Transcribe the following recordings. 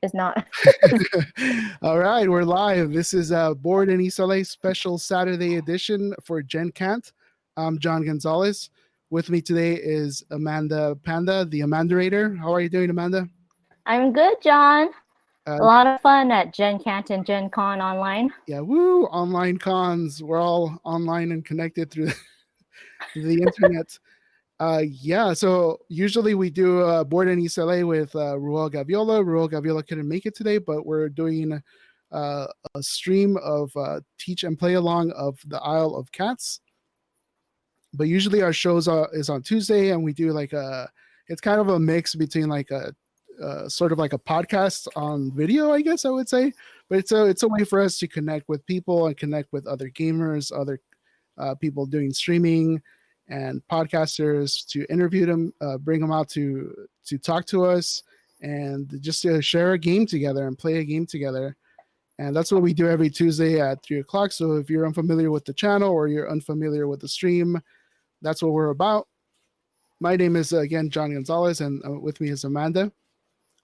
is not. All right, we're live. This is a Board and Isole special Saturday edition for GenCan't. I'm John Gonzalez. With me today is Amanda Panda, the Amandarator. How are you doing, Amanda? I'm good, John. Uh, A lot of fun at GenCan't and GenCon online. yeah, woo! Online cons. We're all online and connected through the internet. Yeah, so usually we do Board and Isole with Ruel Gaviola. Ruel Gaviola couldn't make it today, but we're doing a stream of teach and play along of the Isle of Cats. But usually our shows is on Tuesday, and we do like it's kind of a mix between like a sort of like a podcast on video, I guess I would say. But it's a way for us to connect with people and connect with other gamers, other people doing streaming and podcasters, to interview them, bring them out to talk to us, and just to share a game together and play a game together. And that's what we do every Tuesday at 3 o'clock. So if you're unfamiliar with the channel or you're unfamiliar with the stream, that's what we're about. My name is again John Gonzalez, and with me is Amanda.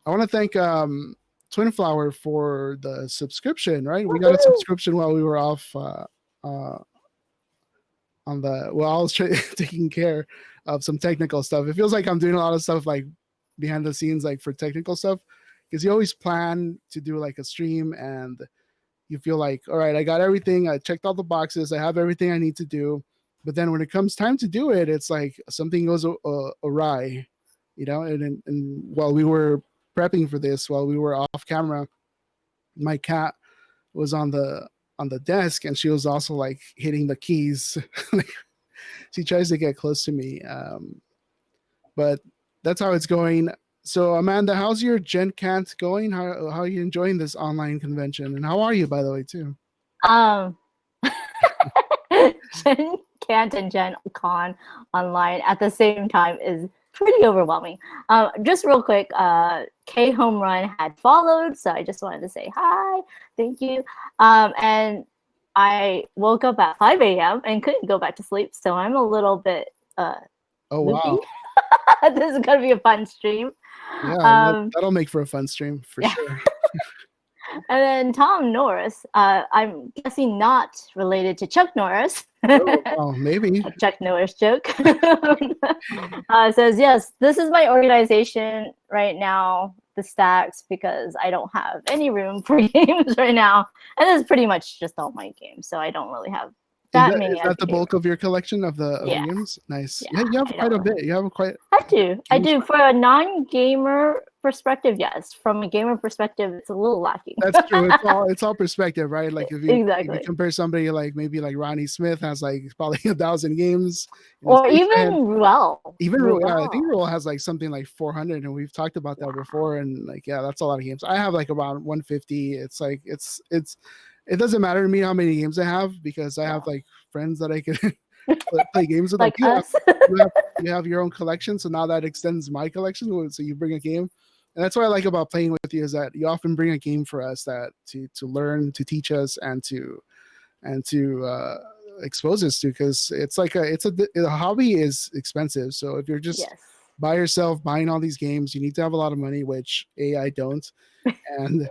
I want to thank Twinflower for the subscription. Right, we got a Woohoo! subscription while we were off on the. Well, I was taking care of some technical stuff. It feels like I'm doing a lot of stuff like behind the scenes, like for technical stuff, because you always plan to do like a stream and you feel like, all right, I got everything. I checked all the boxes. I have everything I need to do. But then when it comes time to do it, it's like something goes awry, you know. And while we were prepping for this, while we were off camera, my cat was on the desk, and she was also like hitting the keys. She tries to get close to me, but that's how it's going. So Amanda, how's your GenCan't going? How are you enjoying this online convention? And how are you, by the way, too? Um, GenCan't and GenCon online at the same time is pretty overwhelming. Just real quick, K Home Run had followed, so I just wanted to say hi, thank you. And I woke up at 5 a.m. and couldn't go back to sleep, so I'm a little bit Oh loopy. wow! This is gonna be a fun stream. Yeah, that'll make for a fun stream for sure. And then Tom Norris, I'm guessing not related to Chuck Norris. Oh, maybe. A Chuck Norris joke. Says, yes, this is my organization right now, the stacks, because I don't have any room for games right now. And this is pretty much just all my games, so I don't really have that many. Is that the bulk of your collection of the games? Nice. Yeah, you have quite a bit. You have quite. I do. For a non-gamer perspective, yes. From a gamer perspective, it's a little lacking. That's true. It's all perspective, right? Like if you compare somebody like maybe like Ronnie Smith has like probably 1,000 games, or even Ruel. Yeah, I think Ruel has like something like 400, and we've talked about that before. And like, yeah, that's a lot of games. I have like around 150. It's like it doesn't matter to me how many games I have, because I have like friends that I can play games with. Like us. You have your own collection, so now that extends my collection. So you bring a game, and that's what I like about playing with you, is that you often bring a game for us that to learn, to teach us, and to expose us to, because it's like a hobby is expensive. So if you're just by yourself buying all these games, you need to have a lot of money, which I don't, and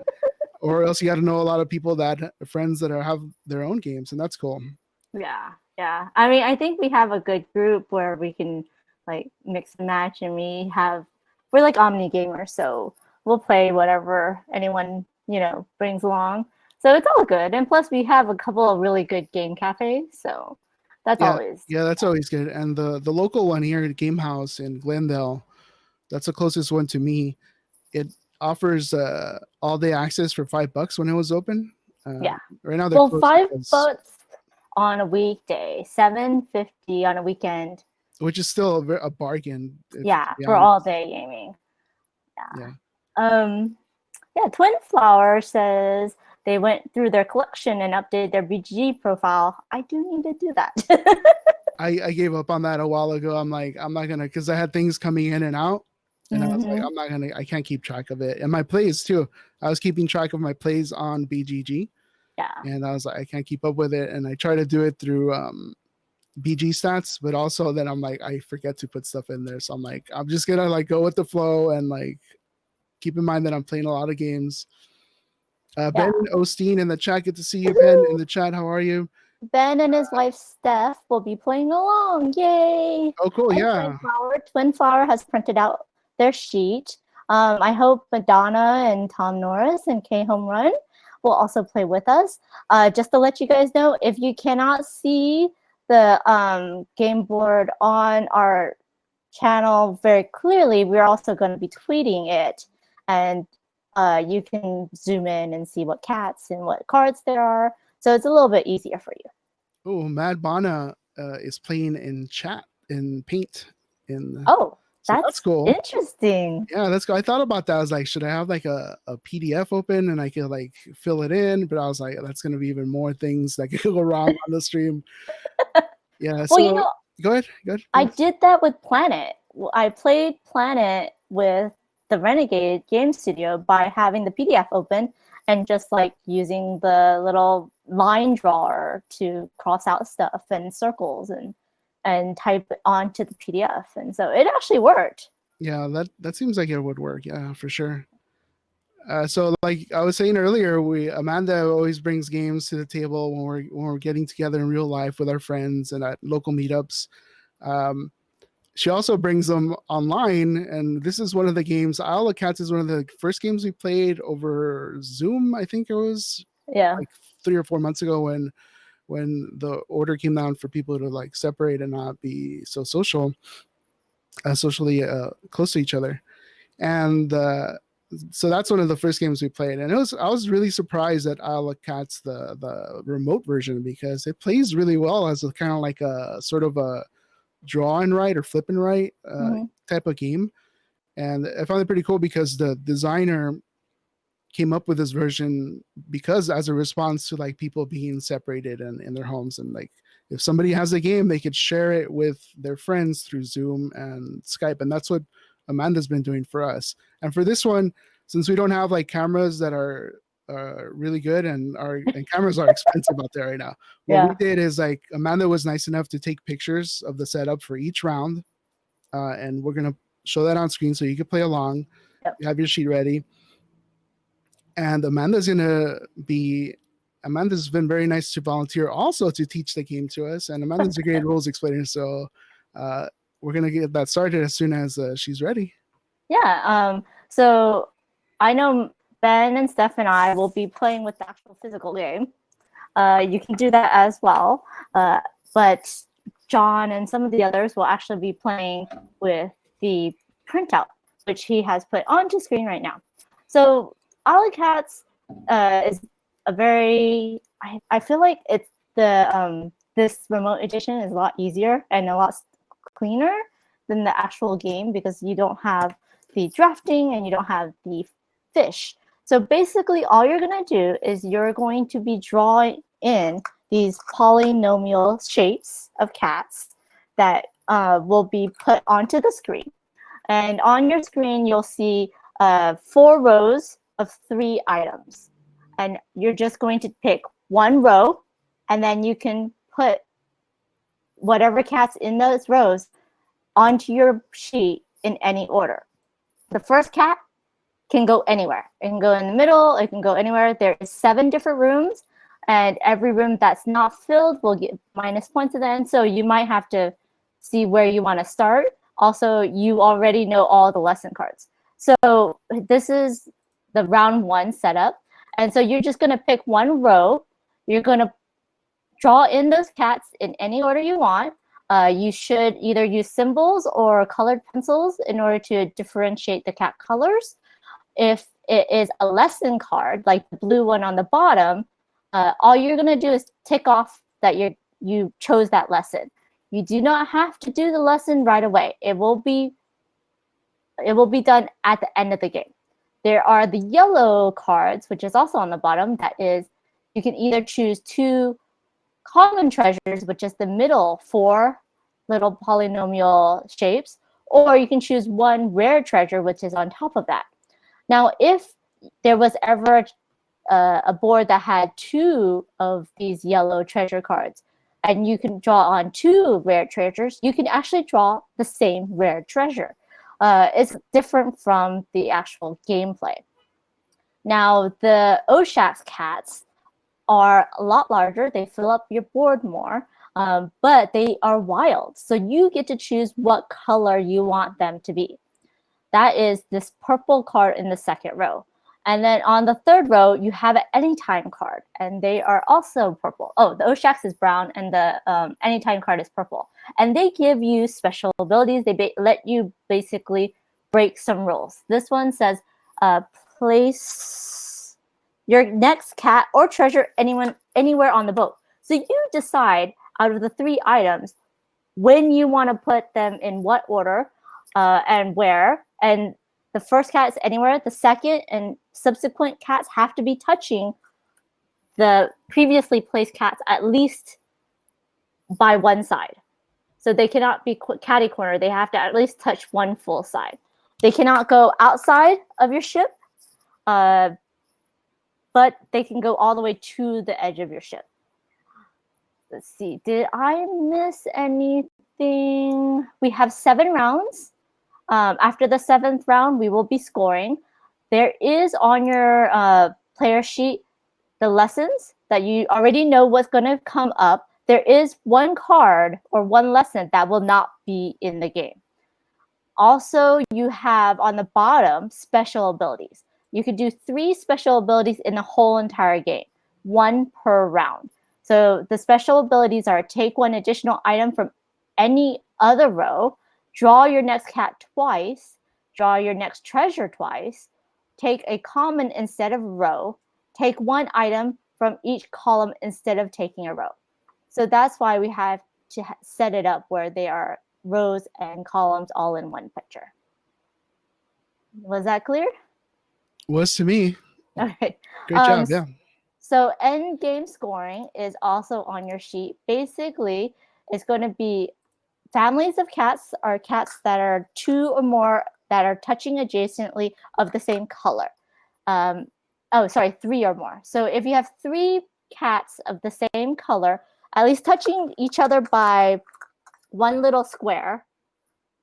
or else you got to know a lot of people, that friends that have their own games, and that's cool. Yeah. I mean, I think we have a good group where we can like mix and match, and we're like omni gamers, so we'll play whatever anyone brings along. So it's all good, and plus we have a couple of really good game cafes, so that's always that's always good. And the local one here at Game House in Glendale, that's the closest one to me. It offers all day access for $5 when it was open. Right now they're $5 on a weekday, $7.50 on a weekend, which is still a bargain. For all day gaming. Twinflower says they went through their collection and updated their BGG profile. I do need to do that. I gave up on that a while ago. I'm like, I'm not gonna, because I had things coming in and out. And I was like, I can't keep track of it. And my plays too. I was keeping track of my plays on BGG. Yeah. And I was like, I can't keep up with it. And I try to do it through BG stats, but also then I'm like, I forget to put stuff in there. So I'm like, I'm just gonna like go with the flow and like keep in mind that I'm playing a lot of games. Yeah. Ben Osteen in the chat. Good to see you, Ben, in the chat. How are you? Ben and his wife Steph will be playing along. Yay! Oh, cool. And Yeah. Twin Flower has printed out their sheet. I hope Madonna and Tom Norris and K Home Run will also play with us. Just to let you guys know, if you cannot see the game board on our channel very clearly, we're also going to be tweeting it. And you can zoom in and see what cats and what cards there are. So it's a little bit easier for you. Oh, Mad Bana is playing in chat in Paint. Oh, so that's cool. Interesting. Yeah, that's cool. I thought about that. I was like, should I have like a PDF open and I could like fill it in? But I was like, that's going to be even more things that could go wrong on the stream. Yeah. So Well, go ahead. Go ahead. I did that with Planet. I played Planet with the Renegade Game Studio by having the PDF open and just like using the little line drawer to cross out stuff and circles and type it onto the PDF. And so it actually worked. Yeah, that seems like it would work. Yeah, for sure. So like I was saying earlier, Amanda always brings games to the table when we're getting together in real life with our friends and at local meetups. She also brings them online, and this is one of the games. Isle of Cats is one of the first games we played over Zoom. I think it was like 3 or 4 months ago when the order came down for people to like separate and not be so socially close to each other, and so that's one of the first games we played, and I was really surprised at Isle of Cats, the remote version, because it plays really well as a kind of like a sort of a draw and write or flip and write type of game. And I found it pretty cool because the designer came up with this version because as a response to like people being separated and in their homes, and like if somebody has a game, they could share it with their friends through Zoom and Skype, and that's what Amanda's been doing for us. And for this one, since we don't have like cameras that are really good, and cameras are expensive out there right now, what we did is like Amanda was nice enough to take pictures of the setup for each round, and we're gonna show that on screen so you can play along. You have your sheet ready, and Amanda's been very nice to volunteer also to teach the game to us, and Amanda's a great rules explainer, so we're gonna get that started as soon as she's ready. So I know Ben and Steph and I will be playing with the actual physical game. You can do that as well, but John and some of the others will actually be playing with the printout, which he has put onto screen right now. So Isle of Cats is a very, I feel like it's this remote edition is a lot easier and a lot cleaner than the actual game because you don't have the drafting and you don't have the fish. So basically all you're going to do is you're going to be drawing in these polynomial shapes of cats that will be put onto the screen. And on your screen, you'll see 4 rows of 3 items. And you're just going to pick one row, and then you can put whatever cats in those rows onto your sheet in any order. The first cat can go anywhere. It can go in the middle. It can go anywhere. There is 7 different rooms, and every room that's not filled will get minus points at the end. So you might have to see where you want to start. Also, you already know all the lesson cards. So this is the round 1 setup. And so you're just going to pick one row. You're going to draw in those cats in any order you want. You should either use symbols or colored pencils in order to differentiate the cat colors. If it is a lesson card, like the blue one on the bottom, all you're going to do is tick off that you chose that lesson. You do not have to do the lesson right away. It will be done at the end of the game. There are the yellow cards, which is also on the bottom. That is, you can either choose 2 common treasures, which is the middle 4 little polynomial shapes, or you can choose 1 rare treasure, which is on top of that. Now, if there was ever a board that had 2 of these yellow treasure cards, and you can draw on 2 rare treasures, you can actually draw the same rare treasure. It's different from the actual gameplay. Now, the Oshak's cats are a lot larger. They fill up your board more, but they are wild. So you get to choose what color you want them to be. That is this purple card in the second row. And then on the third row, you have an anytime card, and they are also purple. Oh, the Oshak's is brown, and the anytime card is purple. And they give you special abilities. They let you basically break some rules. This one says, place your next cat or treasure anywhere on the boat. So you decide out of the 3 items when you want to put them in what order and where. And the first cat is anywhere. The second and subsequent cats have to be touching the previously placed cats at least by one side. So they cannot be catty corner. They have to at least touch one full side. They cannot go outside of your ship, but they can go all the way to the edge of your ship. Let's see. Did I miss anything? We have 7 rounds. After the 7th round, we will be scoring. There is on your player sheet the lessons that you already know what's going to come up. There is 1 card or 1 lesson that will not be in the game. Also, you have on the bottom special abilities. You could do 3 special abilities in the whole entire game, 1 per round. So the special abilities are take 1 additional item from any other row, draw your next cat twice, draw your next treasure twice, take a common instead of row, take 1 item from each column instead of taking a row. So that's why we have to set it up where they are rows and columns all in one picture. Was that clear? Was to me. All right. Great job, yeah. So end game scoring is also on your sheet. Basically, it's going to be families of cats are cats that are 2 or more that are touching adjacently of the same color. 3 or more. So if you have 3 cats of the same color, at least touching each other by 1 little square,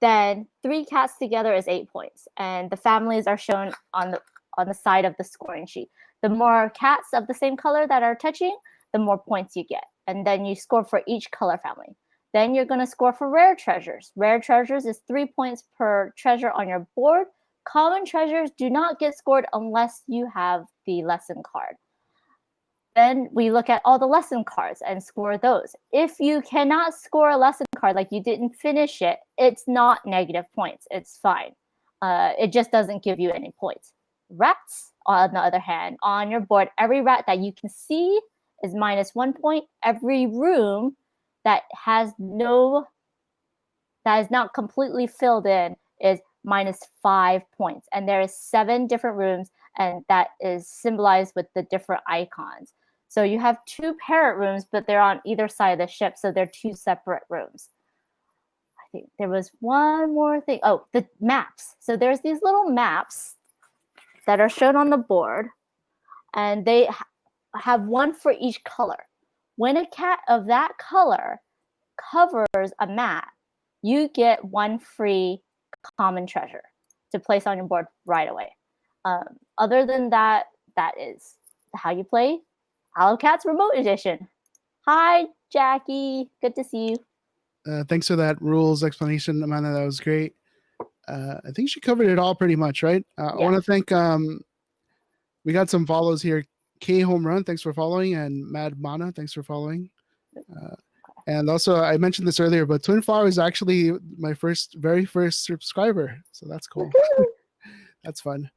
then 3 cats together is 8 points. And the families are shown on the side of the scoring sheet. The more cats of the same color that are touching, the more points you get. And then you score for each color family. Then you're going to score for rare treasures. Rare treasures is 3 points per treasure on your board. Common treasures do not get scored unless you have the lesson card. Then we look at all the lesson cards and score those. If you cannot score a lesson card, like you didn't finish it, it's not negative points. It's fine. It just doesn't give you any points. Rats, on the other hand, on your board, every rat that you can see is minus 1 point. Every room that is not completely filled in is minus 5 points. And there is 7 different rooms, and that is symbolized with the different icons. So you have 2 parrot rooms, but they're on either side of the ship, so they're 2 separate rooms. I think there was one more thing. Oh, the maps. So there's these little maps that are shown on the board, and they have 1 for each color. When a cat of that color covers a map, you get 1 free common treasure to place on your board right away. Other than that, that is how you play Hello Cats Remote Edition. Hi, Jackie. Good to see you. Thanks for that rules explanation, Amanda. That was great. I think she covered it all pretty much, right? I want to thank, we got some follows here. K Home Run, thanks for following. And Mad Mana, thanks for following. And also, I mentioned this earlier, but Twin Flower is actually my very first subscriber. So that's cool. That's fun.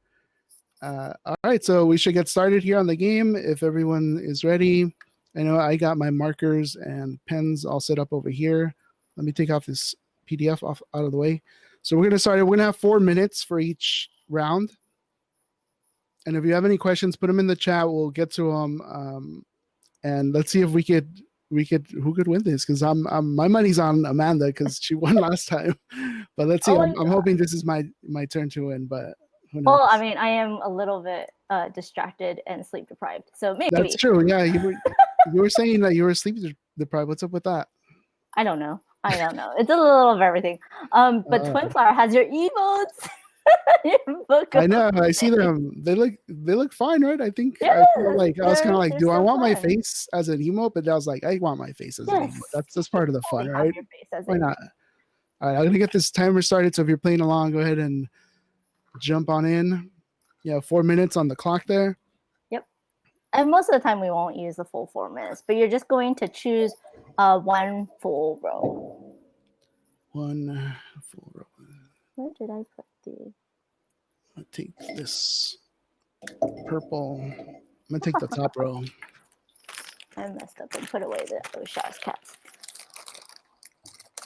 All right, so we should get started here on the game if everyone is ready. I know I got my markers and pens all set up over here. Let me take off this PDF out of the way. So we're going to start. We're going to have 4 minutes for each round. And if you have any questions, put them in the chat. We'll get to them. And let's see if who could win this, because my money's on Amanda because she won last time. But let's see. I'm hoping this is my turn to win, but who knows? Well, I mean, I am a little bit distracted and sleep deprived, so maybe. That's true. Yeah, you were saying that you were sleep deprived. What's up with that? I don't know. I don't know. It's a little of everything. But Twin Flower has your emotes. Your book I know. I opening. see them. They look fine, right? I think. Yes, I was kind of like, they're do I so want my fun. face as an emote? But I was like, I want my face as an Yes. emote. That's part of the fun, Totally right? have your face as Why an not? All right, I'm gonna get this timer started. So if you're playing along, go ahead and jump on in. Yeah, 4 minutes on the clock there. Yep. And most of the time we won't use the full 4 minutes, but you're just going to choose one full row. One full row. Where did I put the? I'll take this purple. I'm gonna take the top row. I messed up and put away the Osha's cats.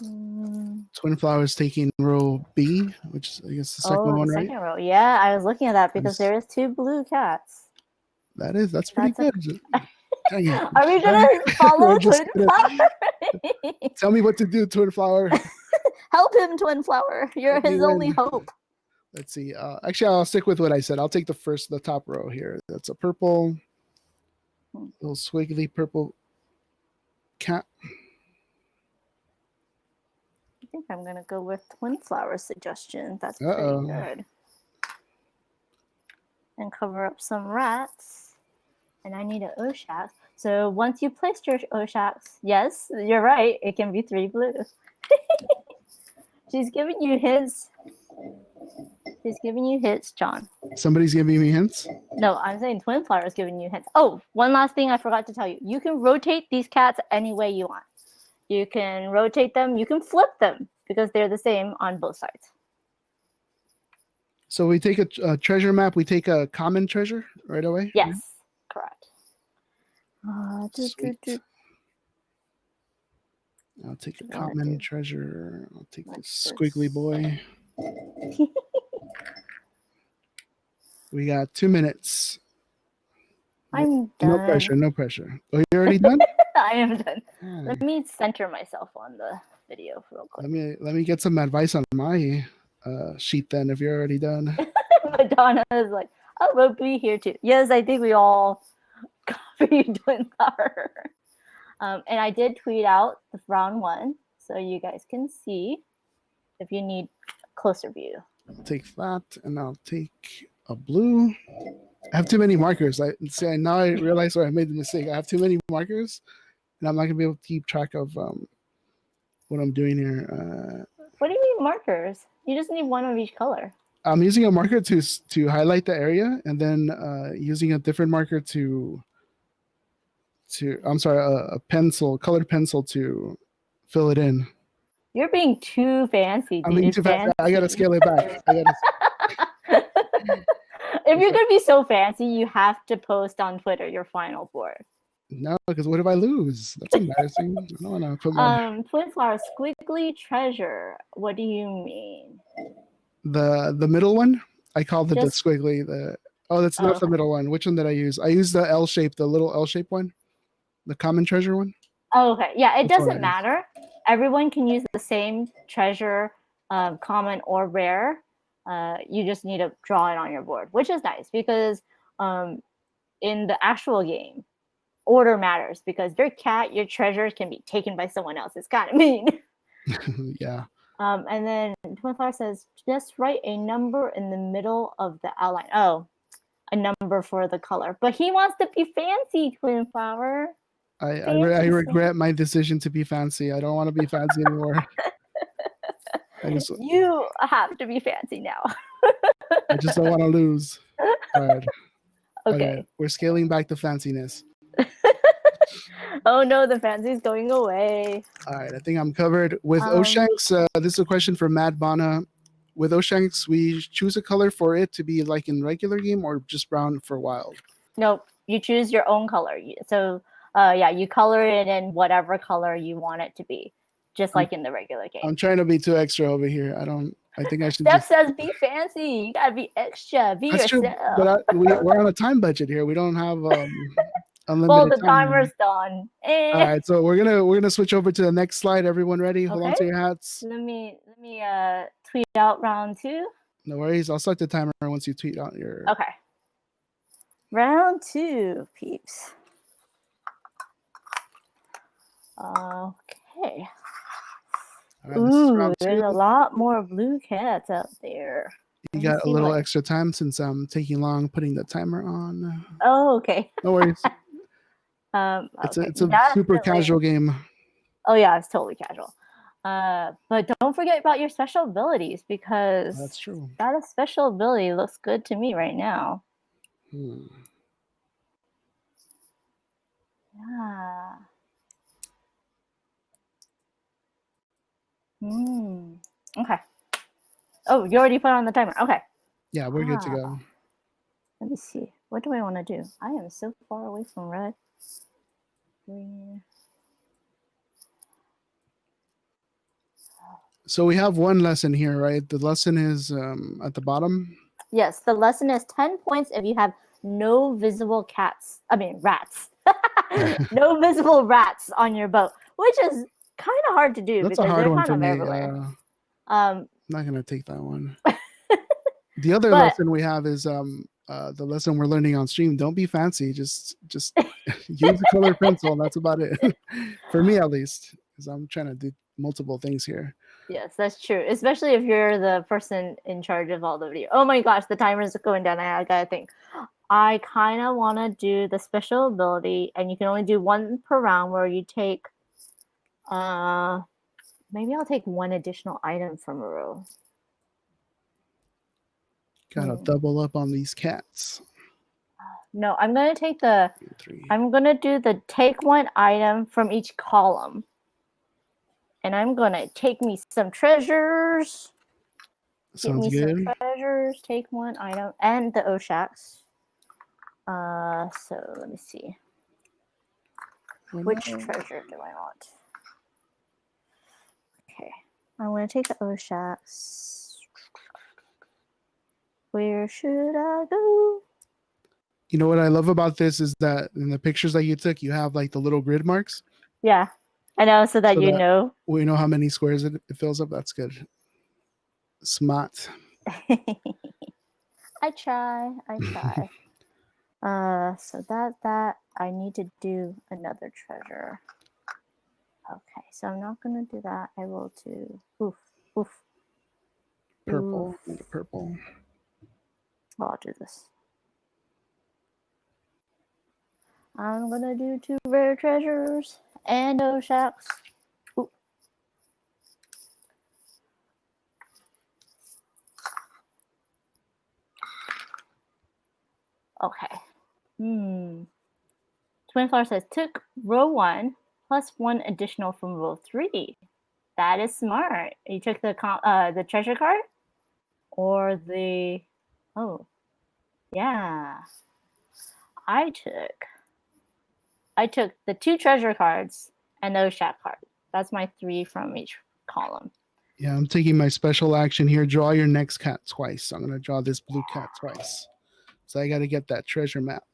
Twin Flowers taking row B, which is I guess the second one, the right? second row. Yeah, I was looking at that because Nice. there is 2 blue cats. That's pretty That's good. Dang it. Are we gonna follow We're just Twin Flower? Tell me what to do, Twin Flower. Help him, Twin Flower. You're Help me his only win. hope. Let's see. Actually, I'll stick with what I said. I'll take the top row here. That's a purple, little squiggly purple cat. I think I'm gonna go with Twin Flower's suggestion. That's Uh-oh. pretty good. And cover up some rats. And I need an Oshak. So once you placed your Oshaks, yes, you're right. It can be 3 blue. She's giving you hints. She's giving you hints, John. Somebody's giving me hints. No, I'm saying Twin Flower is giving you hints. Oh, one last thing I forgot to tell you. You can rotate these cats any way you want. You can rotate them. You can flip them because they're the same on both sides. So we take a treasure map. We take a common treasure right away. Yes, correct. Sweet. I'll take a common treasure. I'll take this squiggly boy. We got 2 minutes. I'm done. No pressure. No pressure. Oh, you already done? I am done. Let me center myself on the video real quick. Let me get some advice on my sheet then. If you're already done. Madonna is like, oh, we'll be here too. Yes, I think we all copied Twin Flower. And I did tweet out the round 1, so you guys can see if you need closer view. I'll take that, and I'll take a blue. I have too many markers. Now I realize where I made the mistake. I have too many markers, and I'm not gonna be able to keep track of what I'm doing here. What do you mean markers? You just need one of each color. I'm using a marker to highlight the area, and then using a different marker a pencil, colored pencil to fill it in. You're being too fancy, dude. I'm being too fancy. I gotta scale it back. If you're gonna be so fancy, you have to post on Twitter your final board. No, because what if I lose? That's embarrassing. I don't want to put my Twin Flower squiggly treasure. What do you mean? The middle one. I called it the squiggly. That's not the middle one. Which one did I use? I used the L shape, the little L shape one, the common treasure one. Oh, okay. Yeah, it doesn't matter. Everyone can use the same treasure, common or rare. You just need to draw it on your board, which is nice because in the actual game, order matters because your treasure can be taken by someone else. It's kind of mean. Yeah. And then Twin Flower says, just write a number in the middle of the outline. Oh, a number for the color. But he wants to be fancy, Twin Flower. I regret my decision to be fancy. I don't want to be fancy anymore. You have to be fancy now. I just don't want to lose. All right. Okay. We're scaling back the fanciness. Oh no, the fancy's going away. All right, I think I'm covered. With Oshanks, this is a question from Mad Bana. With Oshanks, we choose a color for it to be like in regular game or just brown for wild? Nope, you choose your own color. So you color it in whatever color you want it to be, just like in the regular game. I'm trying to be too extra over here. I think I should. Steph says be fancy. You gotta be extra. Be That's yourself. True, but we're on a time budget here. We don't have unlimited well, the time. timer's done. All right, so we're gonna switch over to the next slide. Everyone ready? Hold on to your hats. Let me tweet out round 2. No worries. I'll start the timer once you tweet out your. Okay. Round 2, peeps. Okay. All right, this is Ooh, round two. there's a lot more blue cats out there. You Let me got a see little what. extra time since I'm taking long putting the timer on. Oh, okay. No worries. Okay, It's a super definitely. casual game. Oh yeah, it's totally casual. But don't forget about your special abilities That's because true. that special ability looks good to me right now. Hmm. Yeah. Hmm. Okay. Oh, you already put on the timer. Okay. Yeah, we're good to Ah, go. let me see. What do I want to do? I am so far away from red. Green. So we have one lesson here, right? The lesson is at the bottom. Yes, the lesson is 10 points if you have no visible cats. I mean, rats. No visible rats on your boat, which is kind of hard to do That's a because hard they're one kind for of me. everywhere. I'm not gonna take that one. The other But lesson we have is the lesson we're learning on stream. Don't be fancy. Just use a colored pencil. That's about it. For me at least, because I'm trying to do multiple things here. yes, that's true. Especially if you're the person in charge of all the video. Oh my gosh, the timer is going down. I gotta think. I kind of want to do the special ability, and you can only do one per round where you take. Maybe I'll take one additional item from a row. Gotta double up on these cats. No, I'm gonna take the. 3. I'm gonna do the take one item from each column, and I'm gonna take me some treasures. Get Sounds me some good. treasures. Take one item and the Oshaks. So let me see. Which treasure do I want? Okay, I'm gonna take the Oshaks. Where should I go? You know what I love about this is that in the pictures that you took, you have like the little grid marks. Yeah, I know, so that So you that know. we know how many squares it fills up. That's good. Smart. I try. So that I need to do another treasure. Okay, so I'm not gonna do that. I will do oof. Purple. Purple. Oh, I'll do this. I'm gonna do 2 rare treasures and Oshaks. Ooh. Okay. Twin Flower says took row 1 plus 1 additional from row 3. That is smart. You took the treasure card or the yeah. I took the 2 treasure cards and the Oshak card. That's my 3 from each column. Yeah, I'm taking my special action here. Draw your next cat twice. I'm gonna draw this blue cat twice. So I gotta get that treasure map.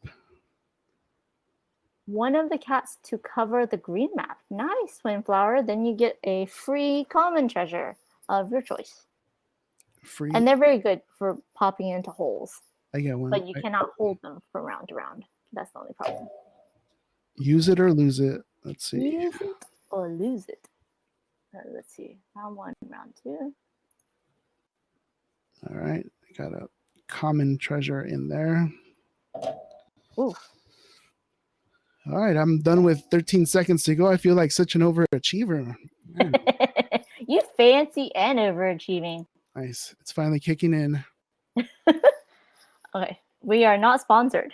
One of the cats to cover the green map. Nice, Twinflower. Then you get a free common treasure of your choice. Free. And they're very good for popping into holes. I get one. But you cannot hold them from round to round. That's the only problem. Use it or lose it. Let's see. Use it or lose it. Let's see. Round 1, round 2. All right. I got a common treasure in there. Ooh. All right. I'm done with 13 seconds to go. I feel like such an overachiever. You fancy and overachieving. Nice. It's finally kicking in. Okay. We are not sponsored.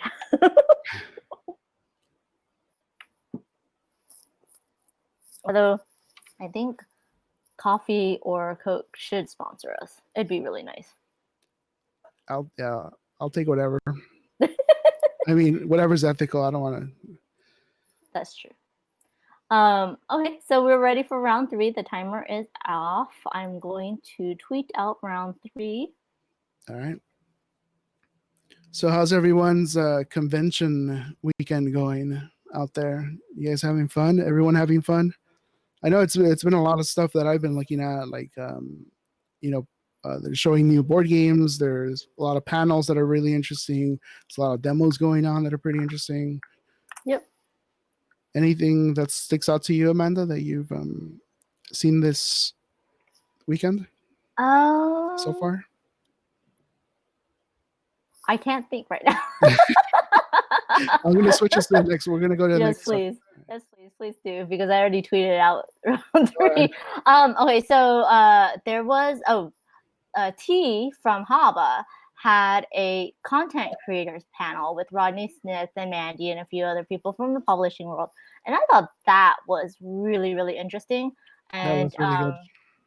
Although I think coffee or Coke should sponsor us. It'd be really nice. I'll take whatever. I mean, whatever's ethical. I don't want to. That's true. Okay, so we're ready for round 3. The timer is off. I'm going to tweet out round 3. All right. So how's everyone's convention weekend going out there? You guys having fun? Everyone having fun? I know it's been a lot of stuff that I've been looking at, like they're showing new board games. There's a lot of panels that are really interesting. There's a lot of demos going on that are pretty interesting. Yep. Anything that sticks out to you, Amanda, that you've seen this weekend Oh, so far? I can't think right now. I'm gonna switch us to the next. We're gonna go to the Yes, next one. please. Yes, please do, because I already tweeted out round All right. 3. Okay, so there was T from Haba had a content creators panel with Rodney Smith and Mandy and a few other people from the publishing world, and I thought that was really, really interesting. That And was really good.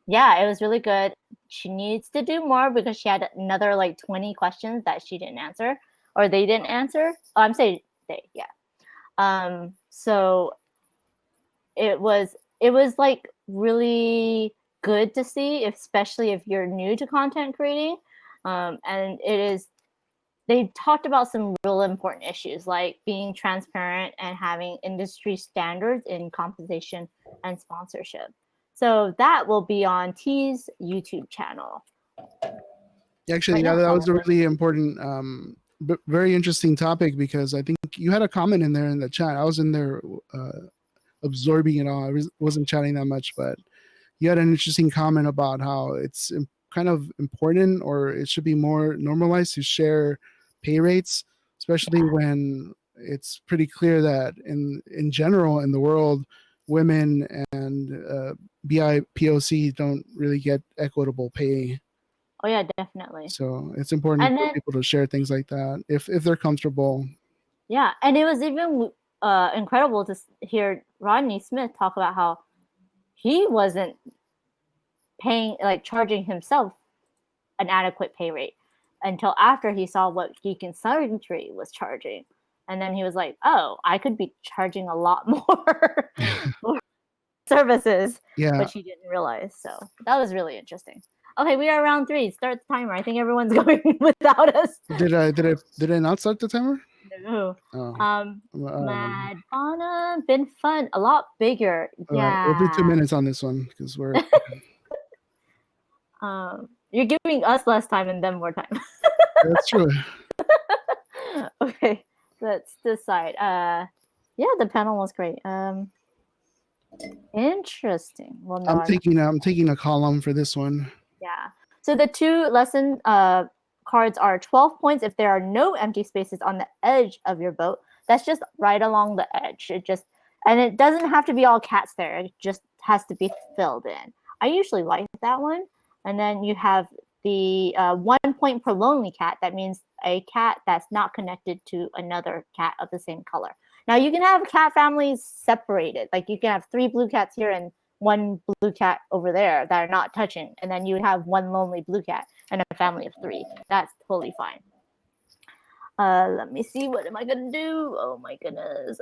yeah, it was really good. She needs to do more because she had another like 20 questions that she didn't answer, or they didn't answer. Oh, I'm saying they, yeah. So it was like really good to see, especially if you're new to content creating. And they talked about some real important issues like being transparent and having industry standards in compensation and sponsorship. So that will be on T's YouTube channel. Actually, Right yeah, now, that it's on was a the really important, very interesting topic because I think you had a comment in there in the chat. I was in there absorbing it all. Wasn't chatting that much, but you had an interesting comment about how it's kind of important, or it should be more normalized to share pay rates, especially when it's pretty clear that in general in the world, women and BIPOC don't really get equitable pay. Oh yeah, definitely. So it's important And for then people to share things like that if they're comfortable. yeah, and it was even incredible to hear Rodney Smith talk about how he wasn't paying, like charging himself an adequate pay rate until after he saw what Geek and Sundry was charging. And then he was like, oh, I could be charging a lot more for services, Yeah. which he didn't realize. So that was really interesting. Okay, we are round 3. Start the timer. I think everyone's going without us. Did I not start the timer? No. Oh. Madonna, been fun, a lot bigger. All Yeah. right, we'll do 2 minutes on this one because we're. You're giving us less time and them more time. That's true. Okay, let's decide. Yeah, the panel was great. Interesting. Well, no, I'm taking a column for this one. yeah. So the 2 lesson cards are 12 points if there are no empty spaces on the edge of your boat. That's just right along the edge. And it doesn't have to be all cats there. It just has to be filled in. I usually like that one. And then you have the 1 point per lonely cat. That means a cat that's not connected to another cat of the same color. Now you can have cat families separated. Like you can have 3 blue cats here and 1 blue cat over there that are not touching, and then you would have 1 lonely blue cat and a family of 3. That's totally fine. Let me see. What am I gonna do? Oh my goodness.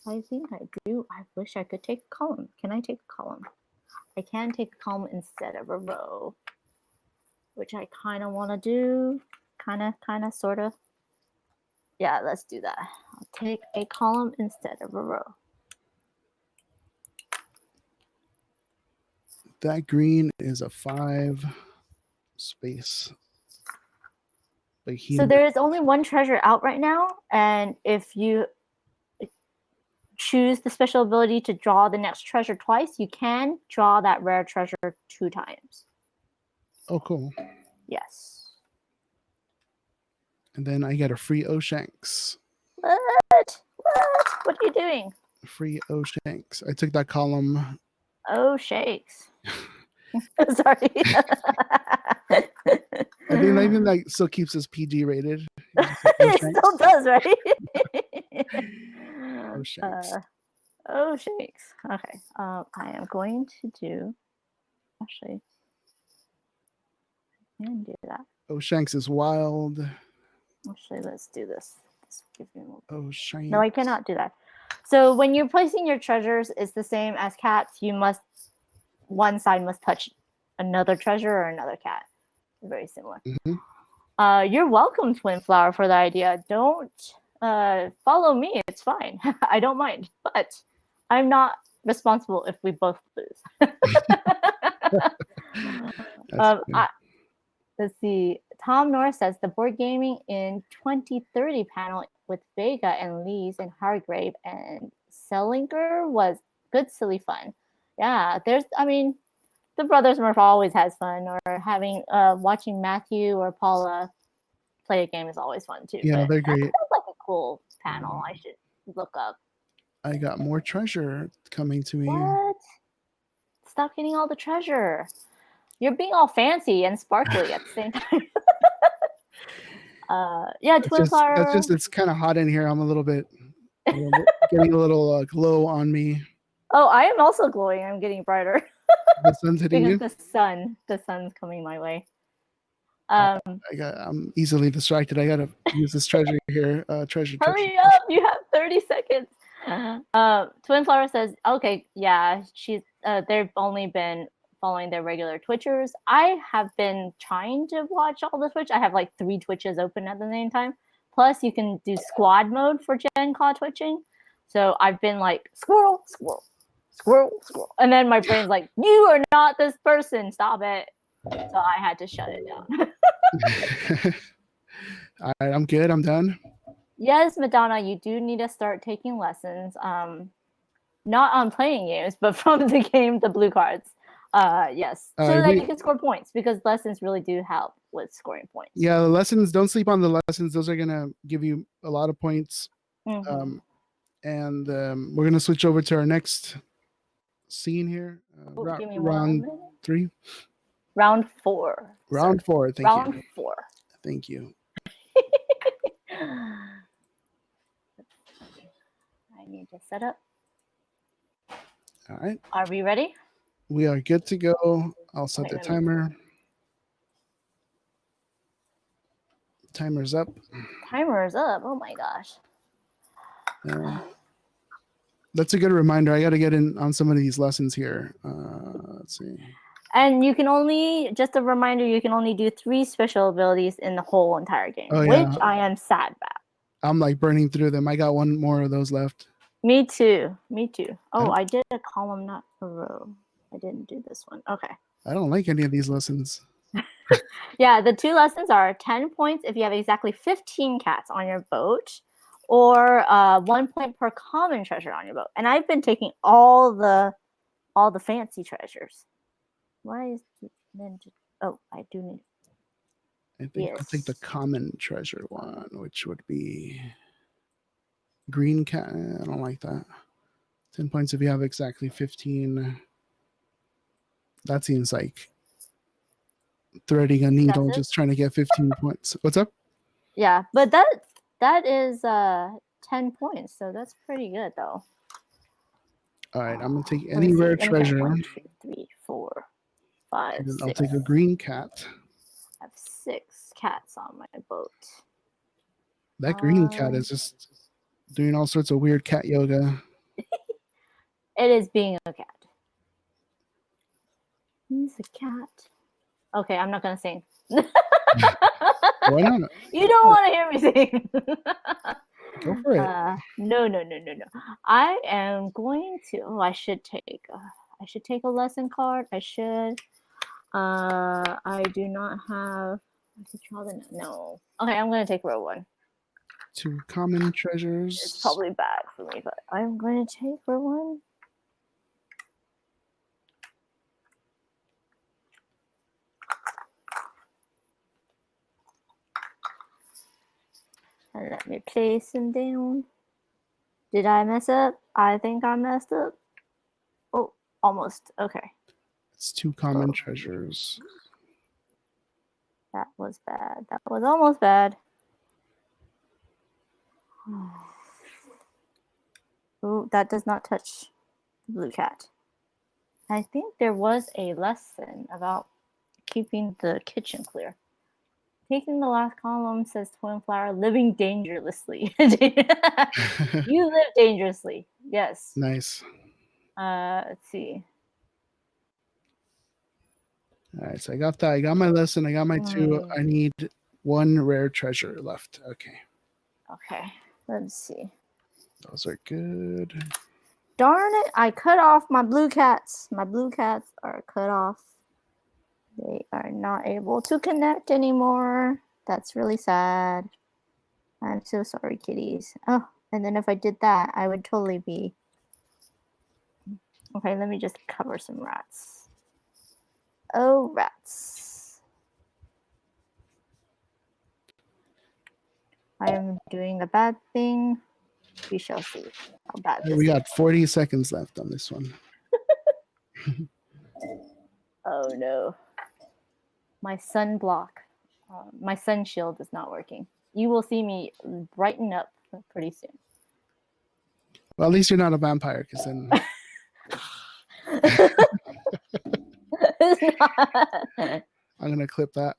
I think I do. I wish I could take a column. Can I take a column? I can take a column instead of a row, which I kind of want to do. Kind of, sort of. Yeah, let's do that. I'll take a column instead of a row. That green is a 5 space. So there is only 1 treasure out right now, and if you choose the special ability to draw the next treasure twice, you can draw that rare treasure 2 times. Oh, cool. Yes. And then I get a free O'Shanks. What? What are you doing? Free O'Shanks. I took that column. Oh, shakes. Sorry. I think that still keeps us PG rated. It still does, right? O'Shanks. Oh, shakes. Okay. I am going to do. Actually, I can do that. O'Shanks is wild. Actually, let's do this. O'Shanks. No, I cannot do that. So when you're placing your treasures, it's the same as cats. One side must touch another treasure or another cat. Very similar. Mm-hmm. You're welcome, Twin Flower, for the idea. Don't follow me. It's fine. I don't mind. But I'm not responsible if we both lose. Let's see. Tom Norris says the board gaming in 2030 panel with Vega and Lees and Hargrave and Selinger was good silly fun. Yeah, the Brothers Murph always has fun, or having watching Matthew or Paula play a game is always fun too. Yeah, But they're that great. sounds like a cool panel. I should look up. I got more treasure coming to me. What? Stop getting all the treasure. You're being all fancy and sparkly at the same time. Yeah, Twin Flower. That's just it's kind of hot in here. I'm a little bit getting a little glow on me. Oh, I am also glowing. I'm getting brighter. The sun's hitting you. Because the sun's coming my way. I'm easily distracted. I gotta use this treasure here. Treasure. Hurry up! You have 30 seconds. Twin Flower says, "Okay, yeah, they've only been following their regular Twitchers. I have been trying to watch all the Twitch. I have like 3 Twitches open at the same time. Plus, you can do squad mode for GenCan't twitching. So I've been like squirrel, squirrel, squirrel, squirrel, and then my brain's like, you are not this person. Stop it." So I had to shut it down. All right, I'm good. I'm done. Yes, Madonna, you do need to start taking lessons. Not on playing games, but from the game, the blue cards. Yes, so that you can score points, because lessons really do help with scoring points. Yeah, the lessons. Don't sleep on the lessons. Those are gonna give you a lot of points. Mm-hmm. And we're gonna switch over to our next scene here. Round 3. Round 4. Round 4. Thank you. Round 4. Thank you. I need to set up. All right. Are we ready? We are good to go. I'll set the timer. Timer's up. Timer's up. Oh my gosh. That's a good reminder. I got to get in on some of these lessons here. Let's see. And you can only, just a reminder, you can only do 3 special abilities in the whole entire game, which I am sad about. I'm like burning through them. I got 1 more of those left. Me too. Me too. Oh, I did a column, not a row. I didn't do this one. Okay. I don't like any of these lessons. Yeah, the 2 lessons are 10 points if you have exactly 15 cats on your boat, or 1 point per common treasure on your boat. And I've been taking all the fancy treasures. Why is oh, I do need. I think I'll take the common treasure one, which would be green cat. I don't like that. 10 points if you have exactly 15. That seems like threading a needle, just trying to get 15 points. What's up? Yeah, but that is 10 points, so that's pretty good though. All right, I'm gonna take any rare treasure. 1, 2, 3, 4, 5, 6. I'll take a green cat. I have 6 cats on my boat. That green cat is just doing all sorts of weird cat yoga. It is being a cat. He's a cat. Okay, I'm not gonna sing. Why not? You don't want to hear me sing. Go for it. No. I am going to. Oh, I should take a lesson card. I should. I do not have. I could draw the no. Okay, I'm gonna take row 1. 2 common treasures. It's probably bad for me, but I'm going to take row 1. And let me place them down. Did I mess up? I think I messed up. Oh, almost. Okay. It's 2 common treasures. That was bad. That was almost bad. Oh, that does not touch the blue cat. I think there was a lesson about keeping the kitchen clear. Taking the last column, says Twin Flower, living dangerously. You live dangerously. Yes. Nice. Let's see. All right, so I got that. I got my lesson. I got my 2. I need 1 rare treasure left. Okay. Okay. Let's see. Those are good. Darn it. I cut off my blue cats. My blue cats are cut off. They are not able to connect anymore. That's really sad. I'm so sorry, kitties. Oh, and then if I did that, I would totally be Okay, let me just cover some rats. Oh, rats. I am doing the bad thing. We shall see how bad this We is. got 40 seconds left on this one. Oh no. My sunblock, my sun shield is not working. You will see me brighten up pretty soon. Well, at least you're not a vampire, because then It's not. I'm going to clip that.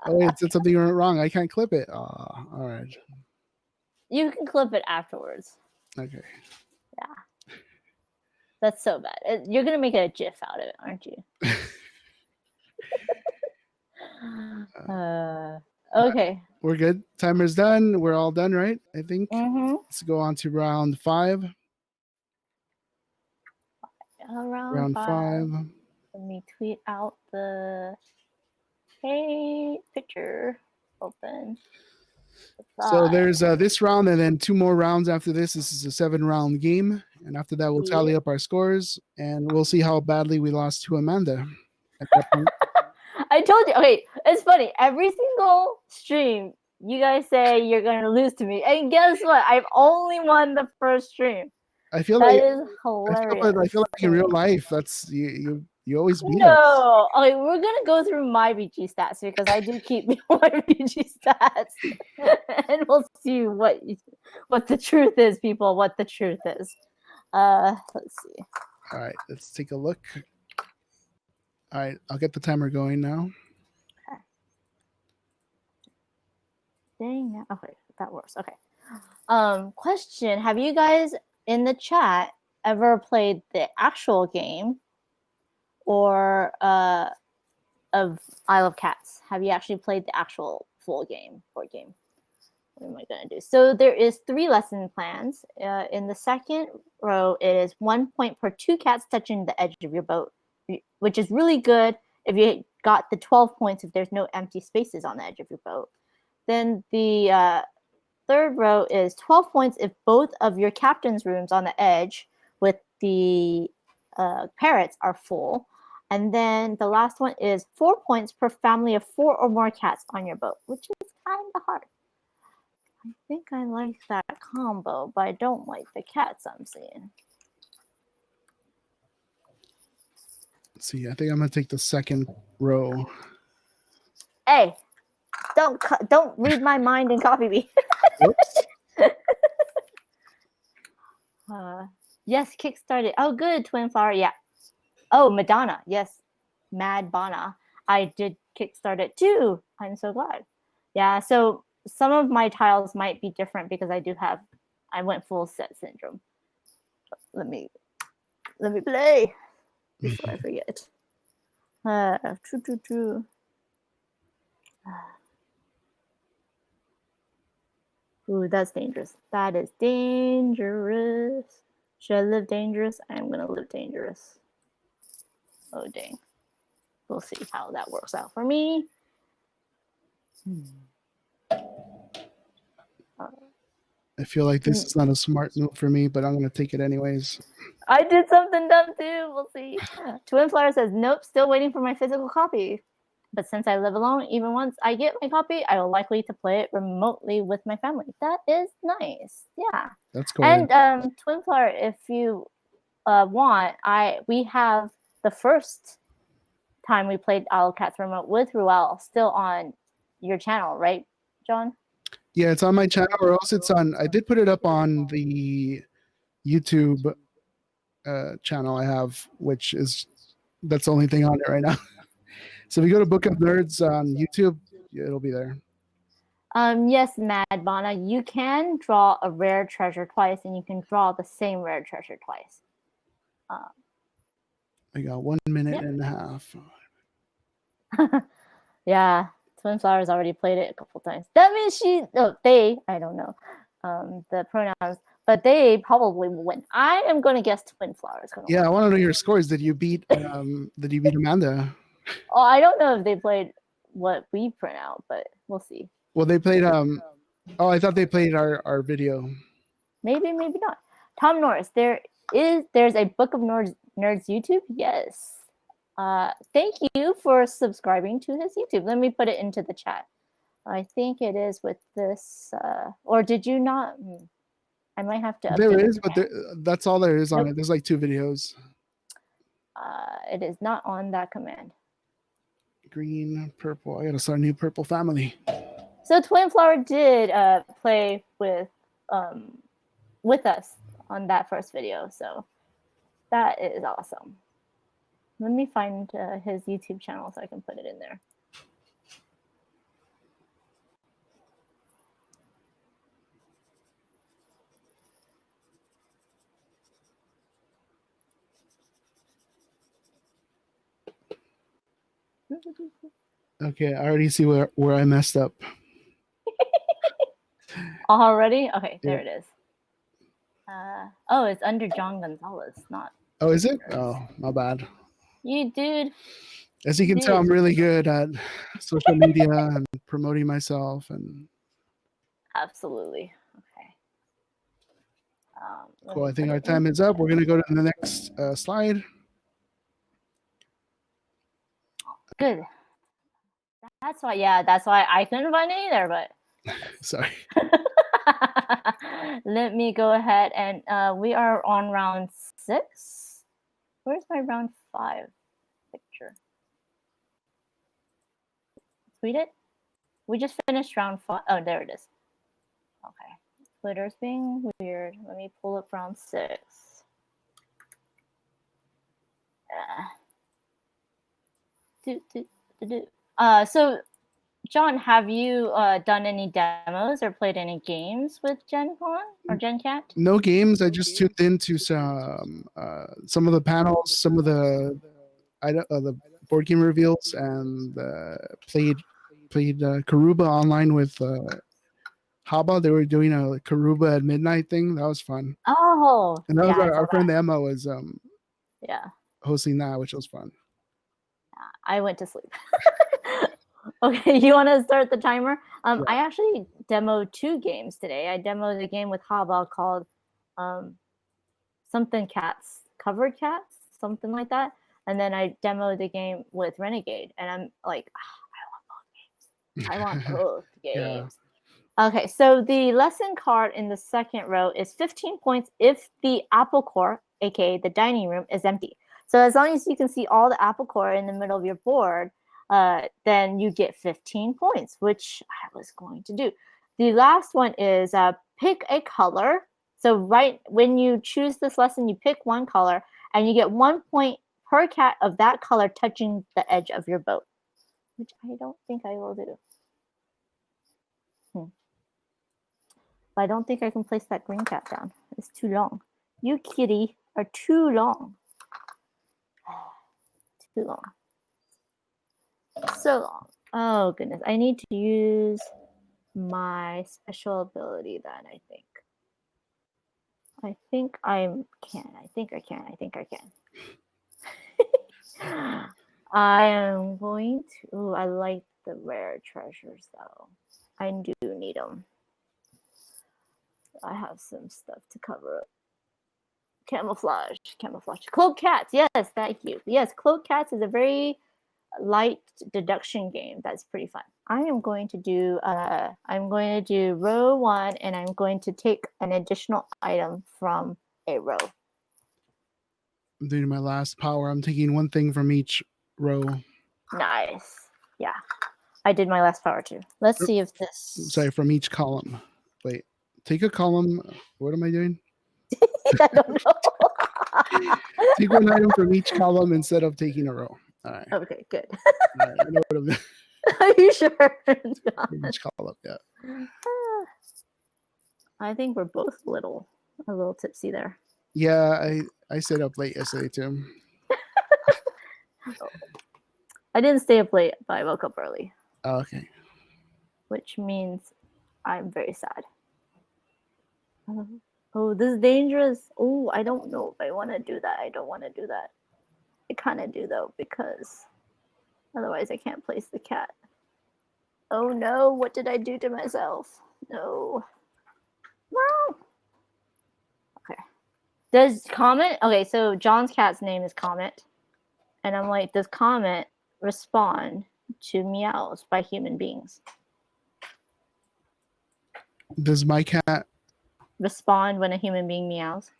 Oh, wait, it said something wrong. I can't clip it. Oh, all right. You can clip it afterwards. Okay. Yeah. That's so bad. You're going to make a GIF out of it, aren't you? Okay. We're good. Timer's done. We're all done, right? I think. Mm-hmm. Let's go on to round 5. Round 5. 5. Let me tweet out the picture. Open. So there's this round and then 2 more rounds after this. This is a 7-round game. And after that, we'll tally up our scores and we'll see how badly we lost to Amanda at that point. I told you. Okay, it's funny. Every single stream, you guys say you're going to lose to me. And guess what? I've only won the first stream. I feel That like is hilarious. I feel like in real life, that's you always beat us. No, okay, we're gonna go through my BG stats because I do keep my BG stats, and we'll see what the truth is, people. What the truth is. Let's see. All right, let's take a look. All right, I'll get the timer going now. Okay. Dang. Okay, that works. Okay. Question: have you guys in the chat ever played the actual game or of Isle of Cats? Have you actually played the actual full game, board game? What am I going to do? So there is 3 lesson plans. In the second row, it is 1 point per 2 cats touching the edge of your boat, which is really good if you got the 12 points if there's no empty spaces on the edge of your boat. Then the third row is 12 points if both of your captain's rooms on the edge with the parrots are full. And then the last one is 4 points per family of 4 or more cats on your boat, which is kind of hard. I think I like that combo, but I don't like the cats I'm seeing. Let's see, I think I'm going to take the second row. Hey, don't read my mind and copy me. Whoops. Yes, Kickstarted. Oh, good, Twin Flower. Yeah. Oh, Madonna. Yes, Mad Bana. I did Kickstart it too. I'm so glad. Yeah, so some of my tiles might be different because I went full set syndrome. Let me play before I forget. True. Ooh, that's dangerous. That is dangerous. Should I live dangerous? I'm gonna live dangerous. Oh dang. We'll see how that works out for me. I feel like this is not a smart move for me, but I'm going to take it anyways. I did something dumb too. We'll see. Twin Flower says, nope, still waiting for my physical copy. But since I live alone, even once I get my copy, I will likely to play it remotely with my family. That is nice. Yeah. That's cool. And Twin Flower, if you want, we have the first time we played Isle of Cats remote with Ruel still on your channel, right, John? Yeah, it's on my channel, or else it's on. I did put it up on the YouTube channel I have, which is that's the only thing on it right now. So if you go to Book of Nerds on YouTube, it'll be there. Yes, Mad Bana, you can draw a rare treasure twice, and you can draw the same rare treasure twice. I got 1 minute and a half. Yeah, Twin Flowers already played it a couple times. That means they, I don't know the pronouns, but they probably will win. I am going to guess Twin Flowers. Yeah, I want to know your scores. Did you beat Amanda? Oh, I don't know if they played what we print out, but we'll see. Well, they played I thought they played our video. Maybe not. Tom Norris, there's a Book of Nerds YouTube. Yes. Thank you for subscribing to his YouTube. Let me put it into the chat. I think it is with this, or did you not? I might have to update There it. is, but that's all there is on Nope. it. There's like 2 videos. It is not on that command. Green, purple. I gotta start a new purple family. So Twin Flower did play with us on that first video, so that is awesome. Let me find his YouTube channel so I can put it in there. Okay, I already see where I messed up. Already? Okay, there Yeah. it is. Oh, it's under John Gonzalez, not. Oh, is it? Oh, my bad. You dude. As you can tell, I'm really good at social media and promoting myself. And Absolutely. Okay. cool. I think our time is up. We're gonna go to the next slide. Good. That's why. Yeah, that's why I couldn't find it either. But sorry. Let me go ahead and we are on round 6. Where's my round 5 picture? Tweet it. We just finished round 5. Oh, there it is. Okay. Twitter's being weird. Let me pull up round 6. So, John, have you done any demos or played any games with GenCon or GenCan't? No games. I just tuned into some of the panels, some of the board game reveals, and played Karuba online with Haba. They were doing a Karuba at midnight thing. That was fun. Oh, and that was our friend Emma was hosting that, which was fun. I went to sleep. Okay, you want to start the timer? Yeah. I actually demoed 2 games today. I demoed a game with Haba called something cats, covered cats, something like that. And then I demoed the game with Renegade, and I'm like, I want both games. Yeah. Okay, so the lesson card in the second row is 15 points if the apple core, aka the dining room, is empty. So as long as you can see all the apple core in the middle of your board, then you get 15 points, which I was going to do. The last one is pick a color. So right when you choose this lesson, you pick one color, and you get 1 point per cat of that color touching the edge of your boat, which I don't think I will do. But I don't think I can place that green cat down. It's too long. You, kitty, are too long. Too long. So long. Oh, goodness. I need to use my special ability then, I think. I think I can. I think I can. I am going to... Ooh, I like the rare treasures, though. I do need them. I have some stuff to cover up. Camouflage. Cloak Cats. Yes, thank you. Yes, Cloak Cats is a very light deduction game. That's pretty fun. I am going to do row 1, and I'm going to take an additional item from a row. I'm doing my last power. I'm taking one thing from each row. Nice. Yeah. I did my last power too. Let's see if this... Sorry, from each column. Wait. Take a column. What am I doing? I don't know. Take one item from each column instead of taking a row. All right. Okay, good. All right, I know what I'm doing. Are you sure? From each column, yeah. I think we're both a little tipsy there. Yeah, I stayed up late yesterday too. I didn't stay up late, but I woke up early. Oh, okay. Which means I'm very sad. Oh, this is dangerous. Oh, I don't know if I want to do that. I don't want to do that. I kind of do, though, because otherwise I can't place the cat. Oh, no. What did I do to myself? No. Okay. Does Comet? Okay, so John's cat's name is Comet, and I'm like, does Comet respond to meows by human beings? Does my cat Respond when a human being meows?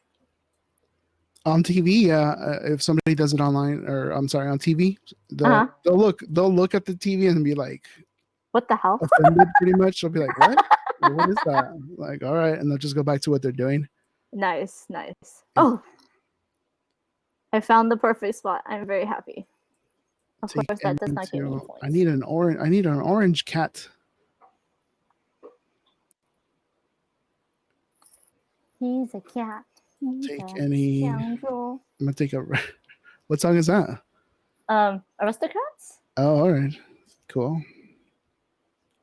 on TV? Yeah, if somebody does it online, or I'm sorry, on TV, Uh-huh. they'll look at the TV and be like What the hell? offended, pretty much. They'll be like, "What? What is that?" Like, all right, and they'll just go back to what they're doing. Nice, nice. Oh, I found the perfect spot. I'm very happy. Of Take course, that does not give me into. points. I need an orange cat. He's a cat. He's Take a any. scoundrel. I'm gonna take a. What song is that? Aristocrats? Oh, all right, cool.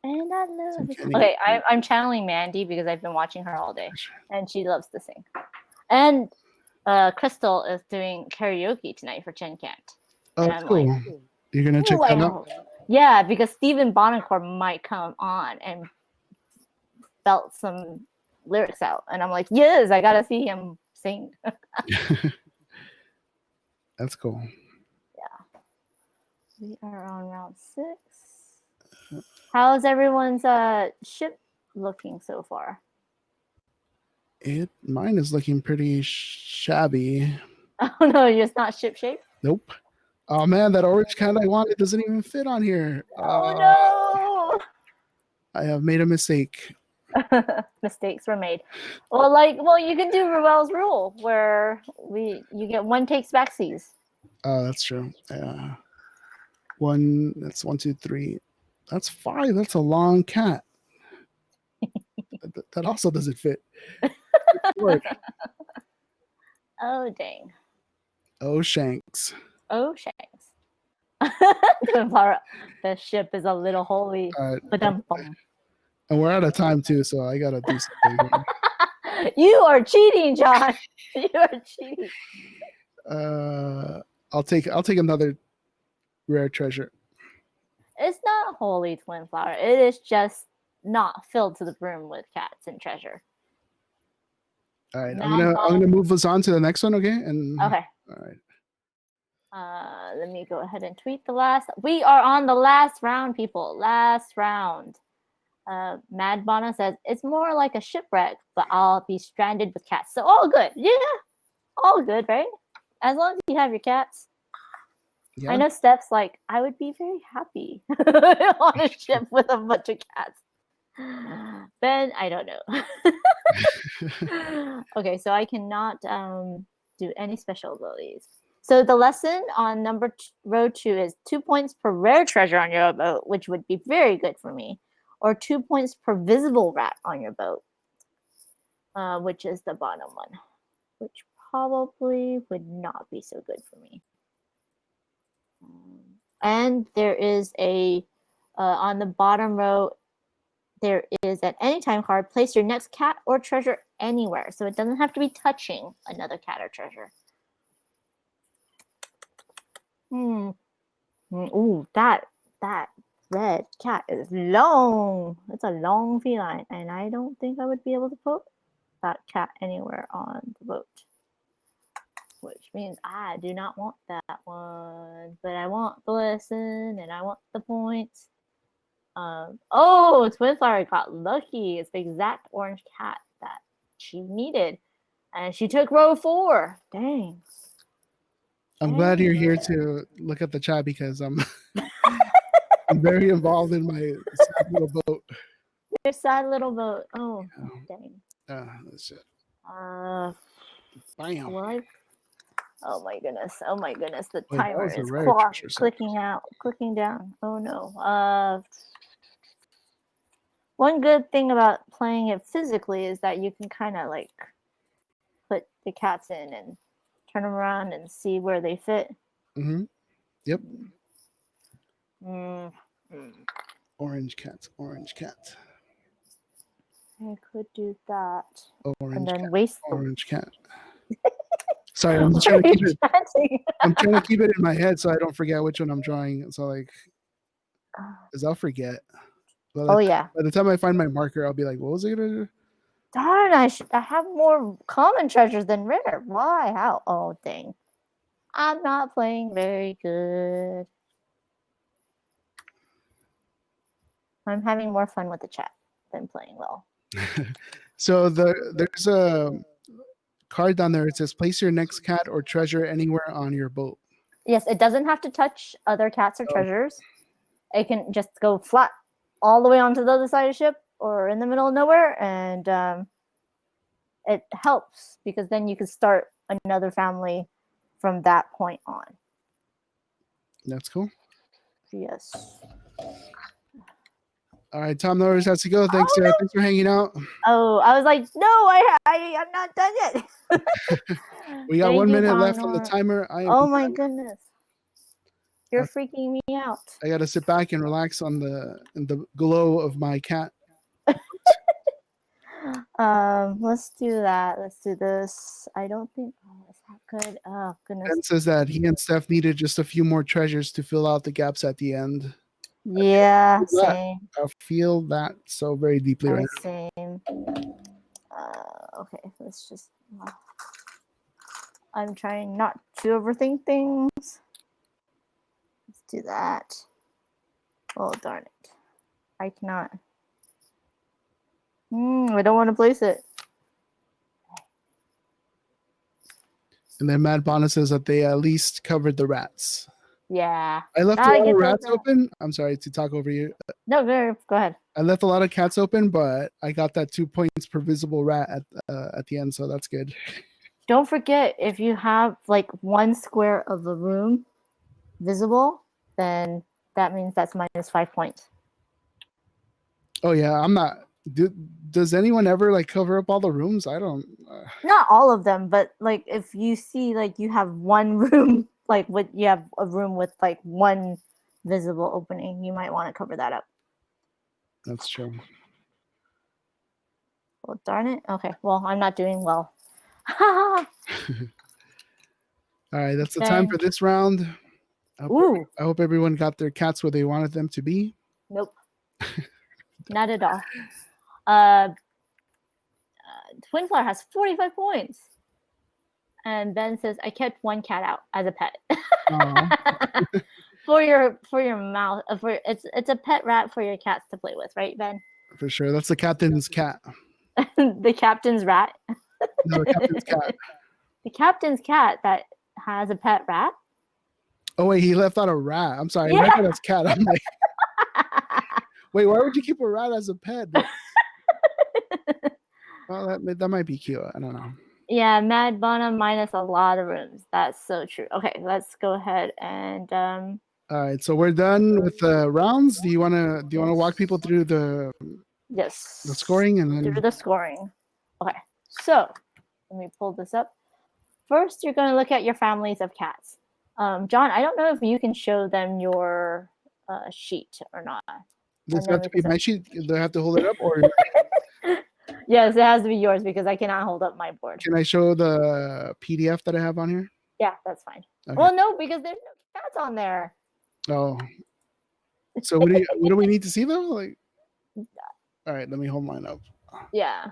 And I love Take it. any. Okay, I'm channeling Mandy because I've been watching her all day, and she loves to sing. And Crystal is doing karaoke tonight for GenCan't. Oh, And that's I'm cool. like, You're gonna check that out. Yeah, because Stephen Bonnecore might come on and belt some lyrics out, and I'm like, yes, I gotta see him sing. That's cool. Yeah, we are on round 6. How's everyone's ship looking so far? Mine is looking pretty shabby. Oh no, it's not ship shape. Nope. Oh man, that orange cat I wanted doesn't even fit on here. Oh I have made a mistake. no. Mistakes were made. Well, you can do Ruel's rule where you get one takes backsies. Oh, that's true. One. That's 1, 2, 3. That's 5. That's a long cat. That also doesn't fit. Oh dang. Oh shanks. Oh shanks. The ship is a little holy. And we're out of time too, so I gotta do something. You are cheating, John. You are cheating. I'll take another rare treasure. It's not holy, Twin Flower. It is just not filled to the brim with cats and treasure. All right, I'm gonna move us on to the next one, okay? And okay. All right. Let me go ahead and tweet the last. We are on the last round, people. Last round. Mad Bonna says it's more like a shipwreck, but I'll be stranded with cats. So all good. Yeah, all good, right? As long as you have your cats. Yeah. I know Steph's like, I would be very happy on a ship with a bunch of cats. Ben, I don't know. Okay, so I cannot do any special abilities. So the lesson on row 2 is 2 points per rare treasure on your boat, which would be very good for me, or 2 points per visible rat on your boat, which is the bottom one, which probably would not be so good for me. And there is on the bottom row, there is an anytime card. Place your next cat or treasure anywhere. So it doesn't have to be touching another cat or treasure. Ooh, that red cat is long. It's a long feline. And I don't think I would be able to put that cat anywhere on the boat. Which means I do not want that one. But I want the lesson and I want the points. Oh, Twin Flower got lucky. It's the exact orange cat that she needed. And she took row 4. Dang. I'm glad you're here to look at the chat because I'm very involved in my sad little boat. Your sad little boat. Oh, dang. That's it. Bam. What? Oh my goodness. The Wait, timer is clicking down. Oh no. One good thing about playing it physically is that you can kind of like put the cats in and turn them around and see where they fit. Mm-hmm. Yep. Mm-hmm. Orange cat. I could do that. Orange and then cat. waste Orange cat. Sorry, I'm trying to keep it. I'm trying to keep it in my head so I don't forget which one I'm drawing. So like, because I'll forget. But yeah. By the time I find my marker, I'll be like, what was it gonna do? Darn, I have more common treasures than rare. Why? How? Oh, dang. I'm not playing very good. I'm having more fun with the chat than playing well. So there's a card down there. It says place your next cat or treasure anywhere on your boat. Yes, it doesn't have to touch other cats or treasures. It can just go flat all the way onto the other side of the ship or in the middle of nowhere, and it helps because then you can start another family from that point on. That's cool. Yes. All right, Tom Norris has to go. Thanks, Oh, no. thanks for hanging out. Oh, I was like, no, I'm not done yet. We got Thank 1 you, minute Tom left on the Norris. timer. Oh my goodness. You're freaking me out. I got to sit back and relax in the glow of my cat. Let's do that. Let's do this. I don't think. Oh, is that good? Oh goodness. Ben says that he and Steph needed just a few more treasures to fill out the gaps at the end. Yeah, same. I feel that so very deeply right now. Same. Okay, let's just. I'm trying not to overthink things. Let's do that. Oh darn it! I cannot. I don't want to place it. And then Matt Bonner says that they at least covered the rats. Yeah. I left a lot of rats open. I'm sorry to talk over you. No, go ahead. I left a lot of cats open, but I got that 2 points per visible rat at the end, so that's good. Don't forget, if you have like 1 square of the room visible, then that means that's minus 5 points. Oh yeah, I'm not. Does anyone ever like cover up all the rooms? I don't. Not all of them, but like if you see like you have 1 room, like you have a room with like 1 visible opening, you might want to cover that up. That's true. Well, darn it. Okay, well, I'm not doing well. All right, that's the time for this round. I hope everyone got their cats where they wanted them to be. Nope. Not at all. Twin Flower has 45 points. And Ben says, I kept 1 cat out as a pet. for your mouth. It's a pet rat for your cats to play with, right, Ben? For sure. That's the captain's cat. The captain's rat? No, the captain's cat. The captain's cat that has a pet rat? Oh, wait, he left out a rat. I'm sorry. Yeah. I thought it was cat. I'm like, wait, why would you keep a rat as a pet? Well, that might be cute. I don't know. Yeah, Mad Bonham minus a lot of rooms. That's so true. Okay, let's go ahead and all right, so we're done with the rounds. Do you wanna walk people through the the scoring and then through the scoring? Okay, so let me pull this up. First, you're gonna look at your families of cats. John, I don't know if you can show them your sheet or not. Does it have to be my sheet? Do I have to hold it up or? Yes, it has to be yours because I cannot hold up my board. Can I show the PDF that I have on here? Yeah, that's fine. Okay. Well, no, because there's no cats on there. Oh. So what do we need to see though? Like, all right, let me hold mine up. Yeah.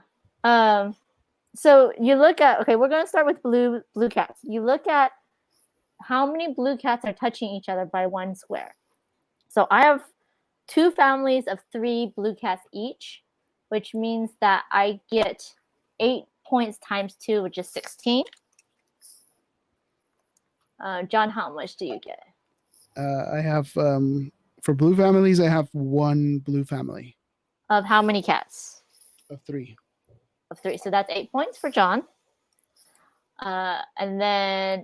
So you look at, okay, we're going to start with blue cats. You look at how many blue cats are touching each other by 1 square. So I have 2 families of 3 blue cats each, which means that I get 8 points times 2, which is 16. John, how much do you get? I have, for blue families, I have 1 blue family. Of how many cats? Of 3. Of 3. So that's 8 points for John. And then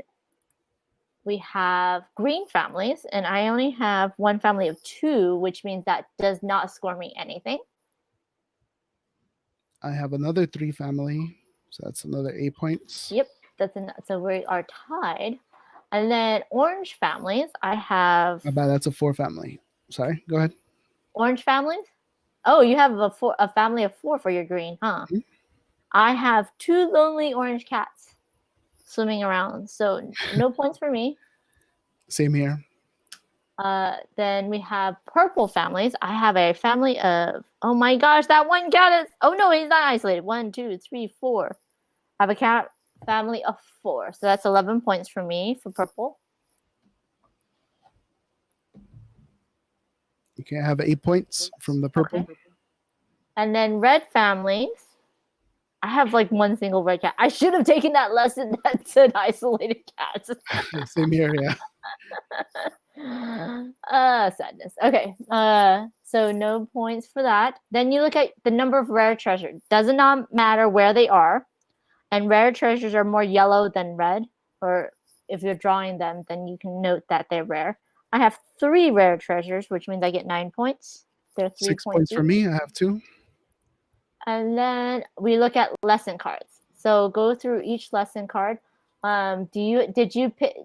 we have green families, and I only have 1 family of 2, which means that does not score me anything. I have another 3 family, so that's another 8 points. Yep, so we are tied. And then orange families, I have. Not bad, that's a 4 family. Sorry, go ahead. Orange families? Oh, you have a family of 4 for your green, huh? Mm-hmm. I have 2 lonely orange cats swimming around, so no points for me. Same here. Then we have purple families. I have a family of, oh my gosh, that one cat is, oh no, he's not isolated. 1, 2, 3, 4. I have a cat family of 4. So that's 11 points for me for purple. Okay, I have 8 points from the purple. Okay. And then red families. I have like one single red cat. I should have taken that lesson that said isolated cats. Same here, yeah. Sadness. Okay. So no points for that. Then you look at the number of rare treasures. Does not matter where they are. And rare treasures are more yellow than red. Or if you're drawing them, then you can note that they're rare. I have 3 rare treasures, which means I get 9 points. They're 3 6 points for me. I have 2. And then we look at lesson cards. So go through each lesson card. Did you pick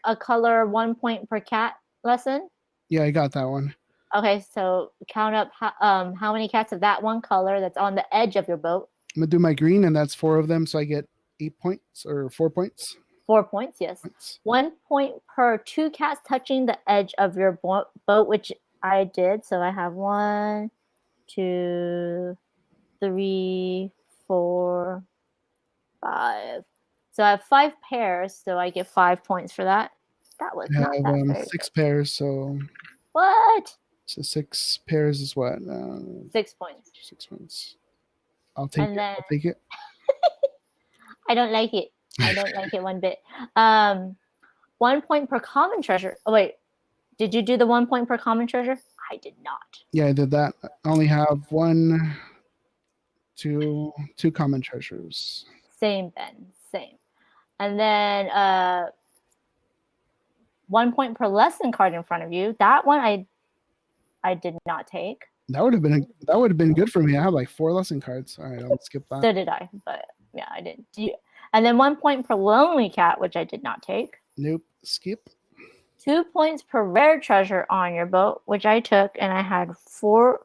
a color 1 point per cat lesson? Yeah, I got that one. Okay, so count up how many cats of that one color that's on the edge of your boat. I'm gonna do my green, and that's 4 of them, so I get 8 points or 4 points. 4 points, yes. 1 point per 2 cats touching the edge of your boat, which I did. So I have 1, 2, 3, 4, 5. So I have 5 pairs, so I get 5 points for that. That was not that very 6 good. pairs, so What? So 6 pairs is what? 6 points. 6 points. I'll take it. I'll take it. I don't like it. I don't like it one bit. 1 point per common treasure. Oh wait, did you do the 1 point per common treasure? I did not. Yeah, I did that. I only have 1, 2 common treasures. Same then. Same. And then 1 point per lesson card in front of you. That one I did not take. That would have been good for me. I have like 4 lesson cards. All right, I'll skip that. So did I, but yeah, I didn't. And then 1 point per lonely cat, which I did not take. Nope, skip. 2 points per rare treasure on your boat, which I took, and I had 3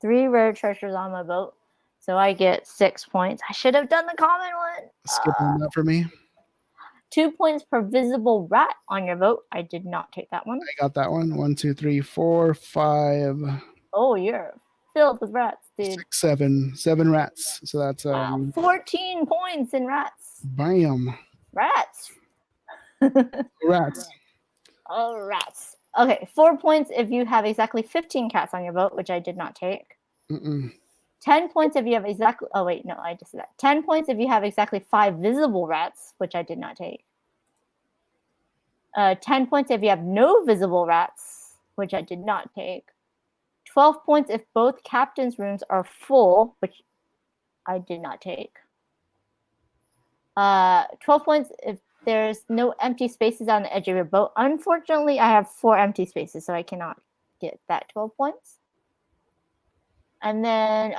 rare treasures on my boat. So I get 6 points. I should have done the common one. Skip on that for me. 2 points per visible rat on your boat. I did not take that one. I got that one. 1, 2, 3, 4, 5. Oh, you're filled with rats, dude. 6, 7 rats. So that's 14 points in rats. Bam. Rats. Rats. Oh, rats. Okay, 4 points if you have exactly 15 cats on your boat, which I did not take. 10 points if you have exactly, oh wait, no, I just said that. 10 points if you have exactly 5 visible rats, which I did not take. 10 points if you have no visible rats, which I did not take. 12 points if both captain's rooms are full, which I did not take. 12 points if there's no empty spaces on the edge of your boat. Unfortunately, I have 4 empty spaces, so I cannot get that 12 points. And then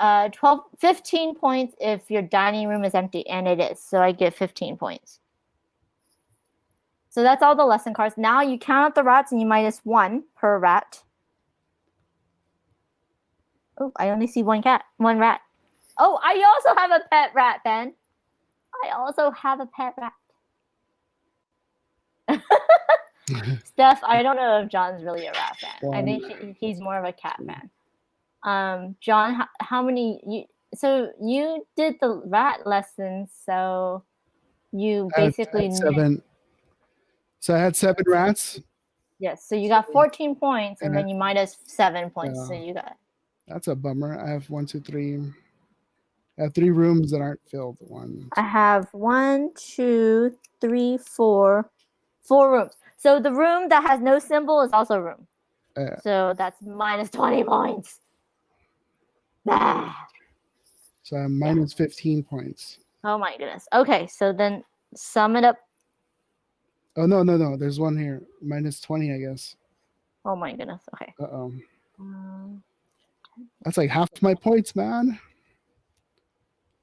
15 points if your dining room is empty, and it is. So I get 15 points. So that's all the lesson cards. Now you count up the rats and you minus 1 per rat. Oh, I only see 1 rat. Oh, I also have a pet rat, Ben. I also have a pet rat. Steph, I don't know if John's really a rat fan. I think he's more of a cat fan. John, how many so you did the rat lessons, so you basically 7. So I had 7 rats. Yes, so you got 14 points, and then you minus 7 points. So you got. That's a bummer. I have 1, 2, 3. I have 3 rooms that aren't filled. I have 1, 2, 3, 4 rooms. So the room that has no symbol is also a room. So that's minus 20 points. So I'm minus 15 points. Oh my goodness. Okay, so then sum it up. Oh, no. There's one here. Minus 20, I guess. Oh my goodness. Okay. Uh-oh. That's like half my points, man.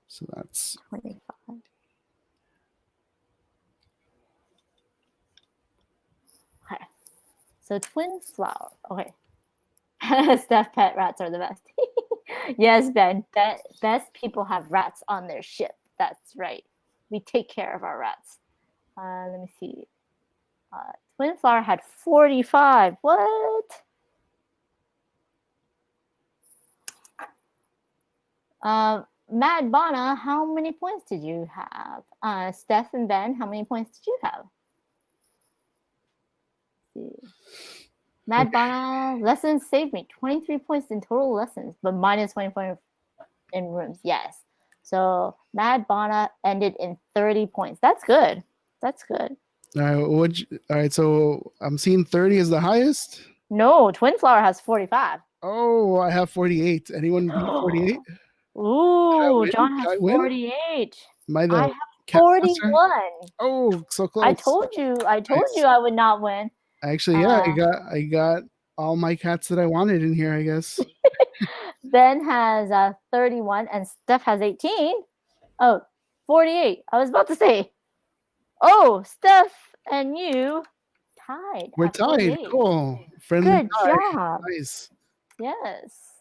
So that's 25. Okay. So twin flower. Okay. Steph, pet rats are the best. Yes, Ben. Best people have rats on their ship. That's right. We take care of our rats. Let me see. Twin Flower had 45. What? Matt Bonna, how many points did you have? Steph and Ben, how many points did you have? Matt Bonna, lessons saved me 23 points in total lessons, but minus 20 points in rooms. Yes. So Matt Bonna ended in 30 points. That's good. That's good. All right, so I'm seeing 30 is the highest. No, Twin Flower has 45. Oh, I have 48. Anyone beat 48? Ooh, Did John has I win? 48. Am I I the have cat master? 41. Oh, so close. I told you Nice. I would not win. Actually, yeah, I got all my cats that I wanted in here, I guess. Ben has 31 and Steph has 18. Oh, 48. I was about to say. Oh, Steph and you tied. We're at tied. 48. Cool. Friendly Good tie. job. Nice. Yes.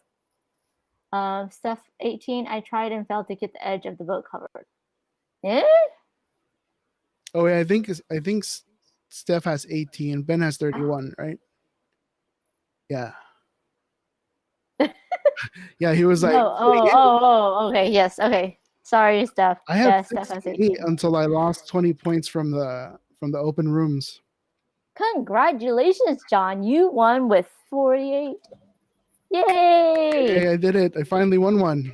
Steph 18. I tried and failed to get the edge of the boat covered. Eh? Oh, yeah, I think Steph has 18. Ben has 31, right? Yeah. Yeah, he was like, oh, okay, yes, okay. Sorry, Steph. I had Yeah, Steph has 68 18. until I lost 20 points from the open rooms. Congratulations, John. You won with 48. Yay! Hey, I did it. I finally won one.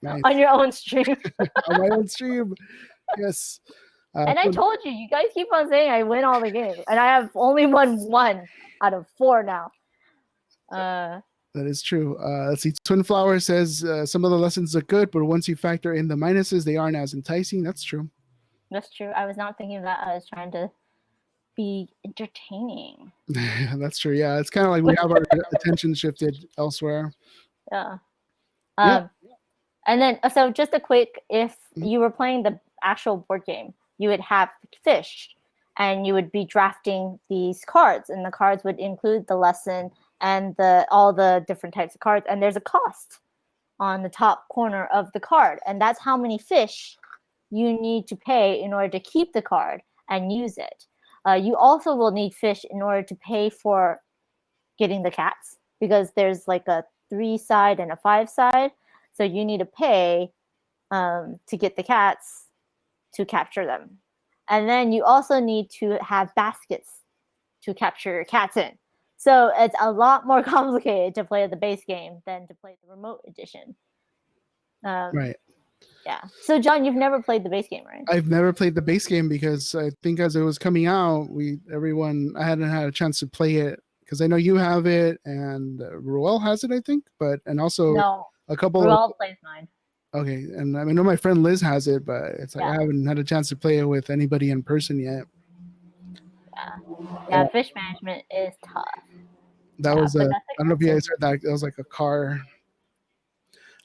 Nice. On your own stream. On my own stream. Yes. And I told you, you guys keep on saying I win all the games. And I have only won 1 out of 4 now. That is true. Let's see. Twin Flower says some of the lessons are good, but once you factor in the minuses, they aren't as enticing. That's true. That's true. I was not thinking of that. I was trying to be entertaining. That's true. Yeah, it's kind of like we have our attention shifted elsewhere. Yeah. Yeah. And then, so just a quick, if you were playing the actual board game, you would have fish and you would be drafting these cards, and the cards would include the lesson and all the different types of cards. And there's a cost on the top corner of the card. And that's how many fish you need to pay in order to keep the card and use it. You also will need fish in order to pay for getting the cats, because there's like a 3-side and a 5-side. So you need to pay to get the cats to capture them. And then you also need to have baskets to capture your cats in. So it's a lot more complicated to play the base game than to play the remote edition. Right. Yeah. So John, you've never played the base game, right? I've never played the base game because I think as it was coming out, I hadn't had a chance to play it, because I know you have it and Ruel has it, I think, and also no, a couple Ruel plays mine. Okay, and I know my friend Liz has it, but it's like I haven't had a chance to play it with anybody in person yet. Yeah, fish management is tough. That was I don't know if you guys heard that. It was like a car.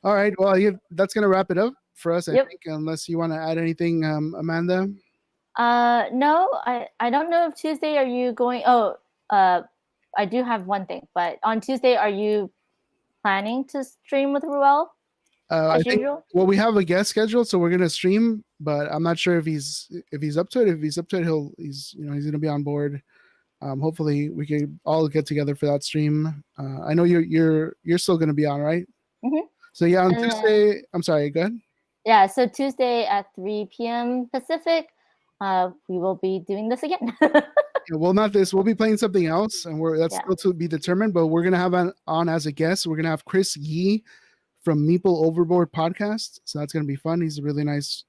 All right, well, that's gonna wrap it up for us, I think, unless you want to add anything, Amanda. No, I don't know if Tuesday are you going. I do have one thing, but on Tuesday, are you planning to stream with Ruel? I think, well, we have a guest scheduled, so we're gonna stream, but I'm not sure if he's up to it. If he's up to it, he's gonna be on board. Hopefully, we can all get together for that stream. I know you're still gonna be on, right? Mm-hmm. So yeah, on Tuesday. I'm sorry. Go ahead. Yeah, so Tuesday at 3 p.m. Pacific, we will be doing this again. Well, not this. We'll be playing something else, and that's still to be determined. But we're gonna have on as a guest. We're gonna have Chris Yee from Meeple Overboard podcast. So that's gonna be fun. He's a really nice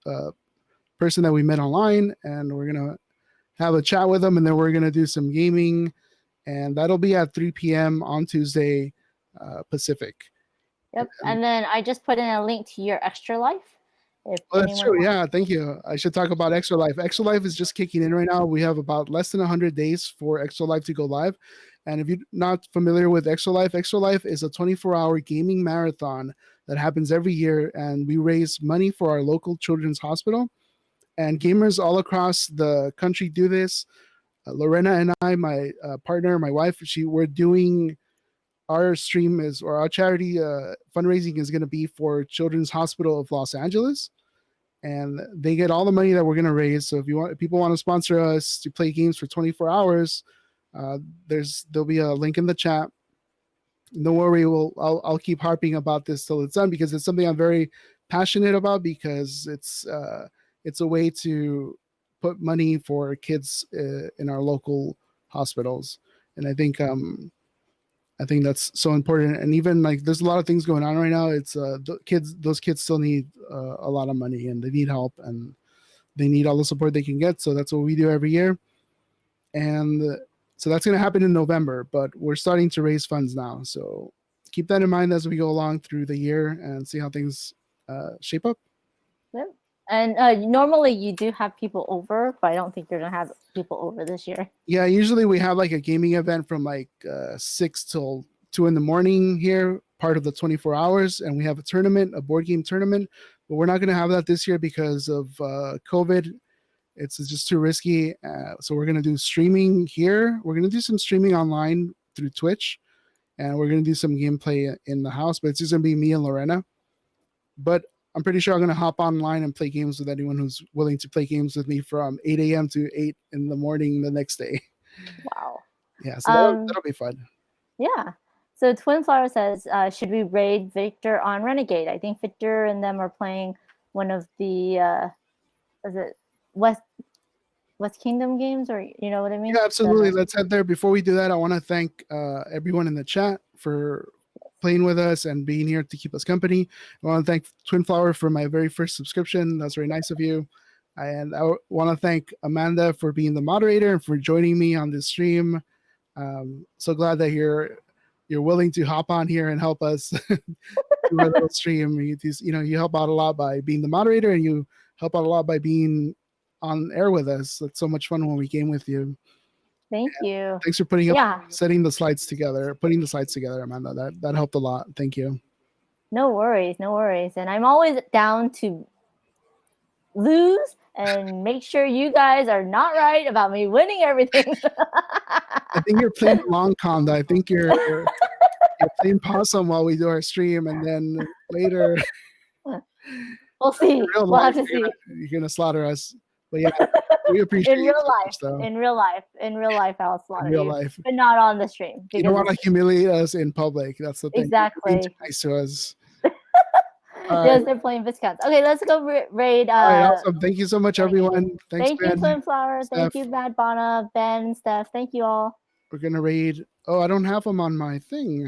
person that we met online, and we're gonna have a chat with him, and then we're gonna do some gaming, and that'll be at 3 p.m. on Tuesday Pacific. Yep, and then I just put in a link to your Extra Life. That's true. Yeah, thank you. I should talk about Extra Life. Extra Life is just kicking in right now. We have about less than 100 days for Extra Life to go live. And if you're not familiar with Extra Life is a 24-hour gaming marathon that happens every year, and we raise money for our local children's hospital. And gamers all across the country do this. Lorena and I, my partner, my wife, we're doing our stream our charity fundraising is going to be for Children's Hospital of Los Angeles. and they get all the money that we're going to raise. So if people want to sponsor us to play games for 24 hours, there'll be a link in the chat. Don't worry, I'll keep harping about this till it's done, because it's something I'm very passionate about, because it's a way to put money for kids in our local hospitals, and I think that's so important. And even like there's a lot of things going on right now. It's those kids still need a lot of money, and they need help, and they need all the support they can get. So that's what we do every year, and so that's going to happen in November. But we're starting to raise funds now, so keep that in mind as we go along through the year and see how things shape up. Yep. And normally you do have people over, but I don't think you're gonna have people over this year. Yeah, usually we have like a gaming event from like 6 till 2 in the morning here, part of the 24 hours, and we have a board game tournament. But we're not going to have that this year because of COVID. It's just too risky. So we're going to do streaming here. We're going to do some streaming online through Twitch, and we're going to do some gameplay in the house. But it's just going to be me and Lorena. But I'm pretty sure I'm going to hop online and play games with anyone who's willing to play games with me from 8 a.m. to 8 in the morning the next day. Wow. Yeah, so that'll be fun. Yeah. So Twin Flower says, should we raid Victor on Renegade? I think Victor and them are playing one of the, was it West Kingdom games, or you know what I mean? Yeah, absolutely. Let's head there. Before we do that, I want to thank everyone in the chat for playing with us and being here to keep us company. I want to thank Twin Flower for my very first subscription. That's very nice of you. And I want to thank Amanda for being the moderator and for joining me on this stream. So glad that you're willing to hop on here and help us do our little stream. You help out a lot by being the moderator, and you help out a lot by being on air with us. It's so much fun when we game with you. Thank you. Thanks for setting the slides together, Amanda. That helped a lot. Thank you. No worries. And I'm always down to lose and make sure you guys are not right about me winning everything. I think you're playing long con. I think you're playing possum while we do our stream, and then later we'll see. We'll have to see. You're gonna slaughter us. But yeah, we appreciate in real life. In real life, I'll slaughter you, but not on the stream. You don't want to humiliate us in public. That's the thing. Exactly. Be nice to us. Yes, they're playing Viscounts. Okay, let's go raid. All right, awesome. Thank you so much, everyone. Thank Ben. you, Twin Flower. Thank you, Bad Bonna, Ben, Steph. Thank you all. We're gonna raid. Oh, I don't have them on my thing.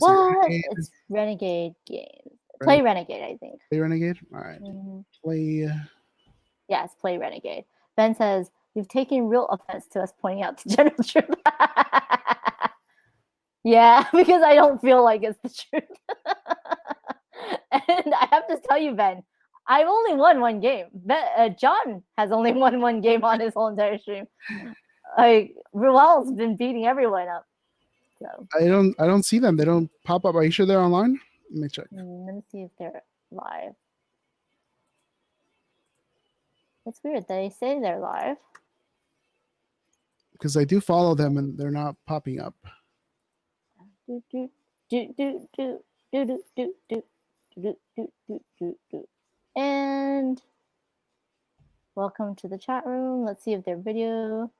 What? It's Renegade games. Play Renegade, I think. Play Renegade? All right. Play. Yes, play Renegade. Ben says, you've taken real offense to us pointing out the general truth. Yeah, because I don't feel like it's the truth. And I have to tell you, Ben, I've only won one game. John has only won one game on his whole entire stream. Ruel's been beating everyone up. So I don't see them. They don't pop up. Are you sure they're online? Let me check. Let me see if they're live. It's weird. They say they're live. Because I do follow them and they're not popping up. And welcome to the chat room. Let's see if their video.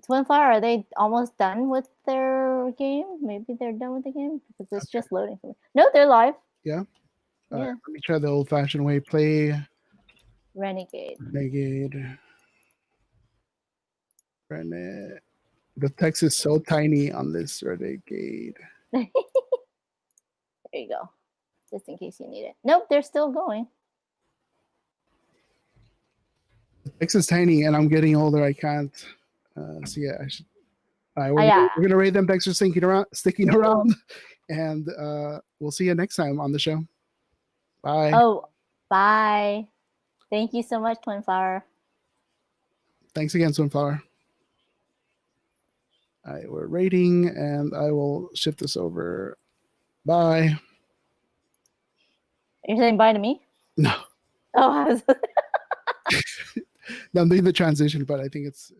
Twin Flower, are they almost done with their game? Maybe they're done with the game because it's just loading for me. No, they're live. Yeah. All right, let me try the old-fashioned way. Play Renegade. The text is so tiny on this Renegade. There you go. Just in case you need it. Nope, they're still going. The text is tiny, and I'm getting older. I can't. So yeah, I should. All right, we're gonna rate them. Thanks for sticking around, and we'll see you next time on the show. Bye. Oh, bye. Thank you so much, Twin Flower. Thanks again, Twin Flower. All right, we're rating, and I will shift this over. Bye. You're saying bye to me? No. Oh, I was. No, I'm doing the transition, but I think it's.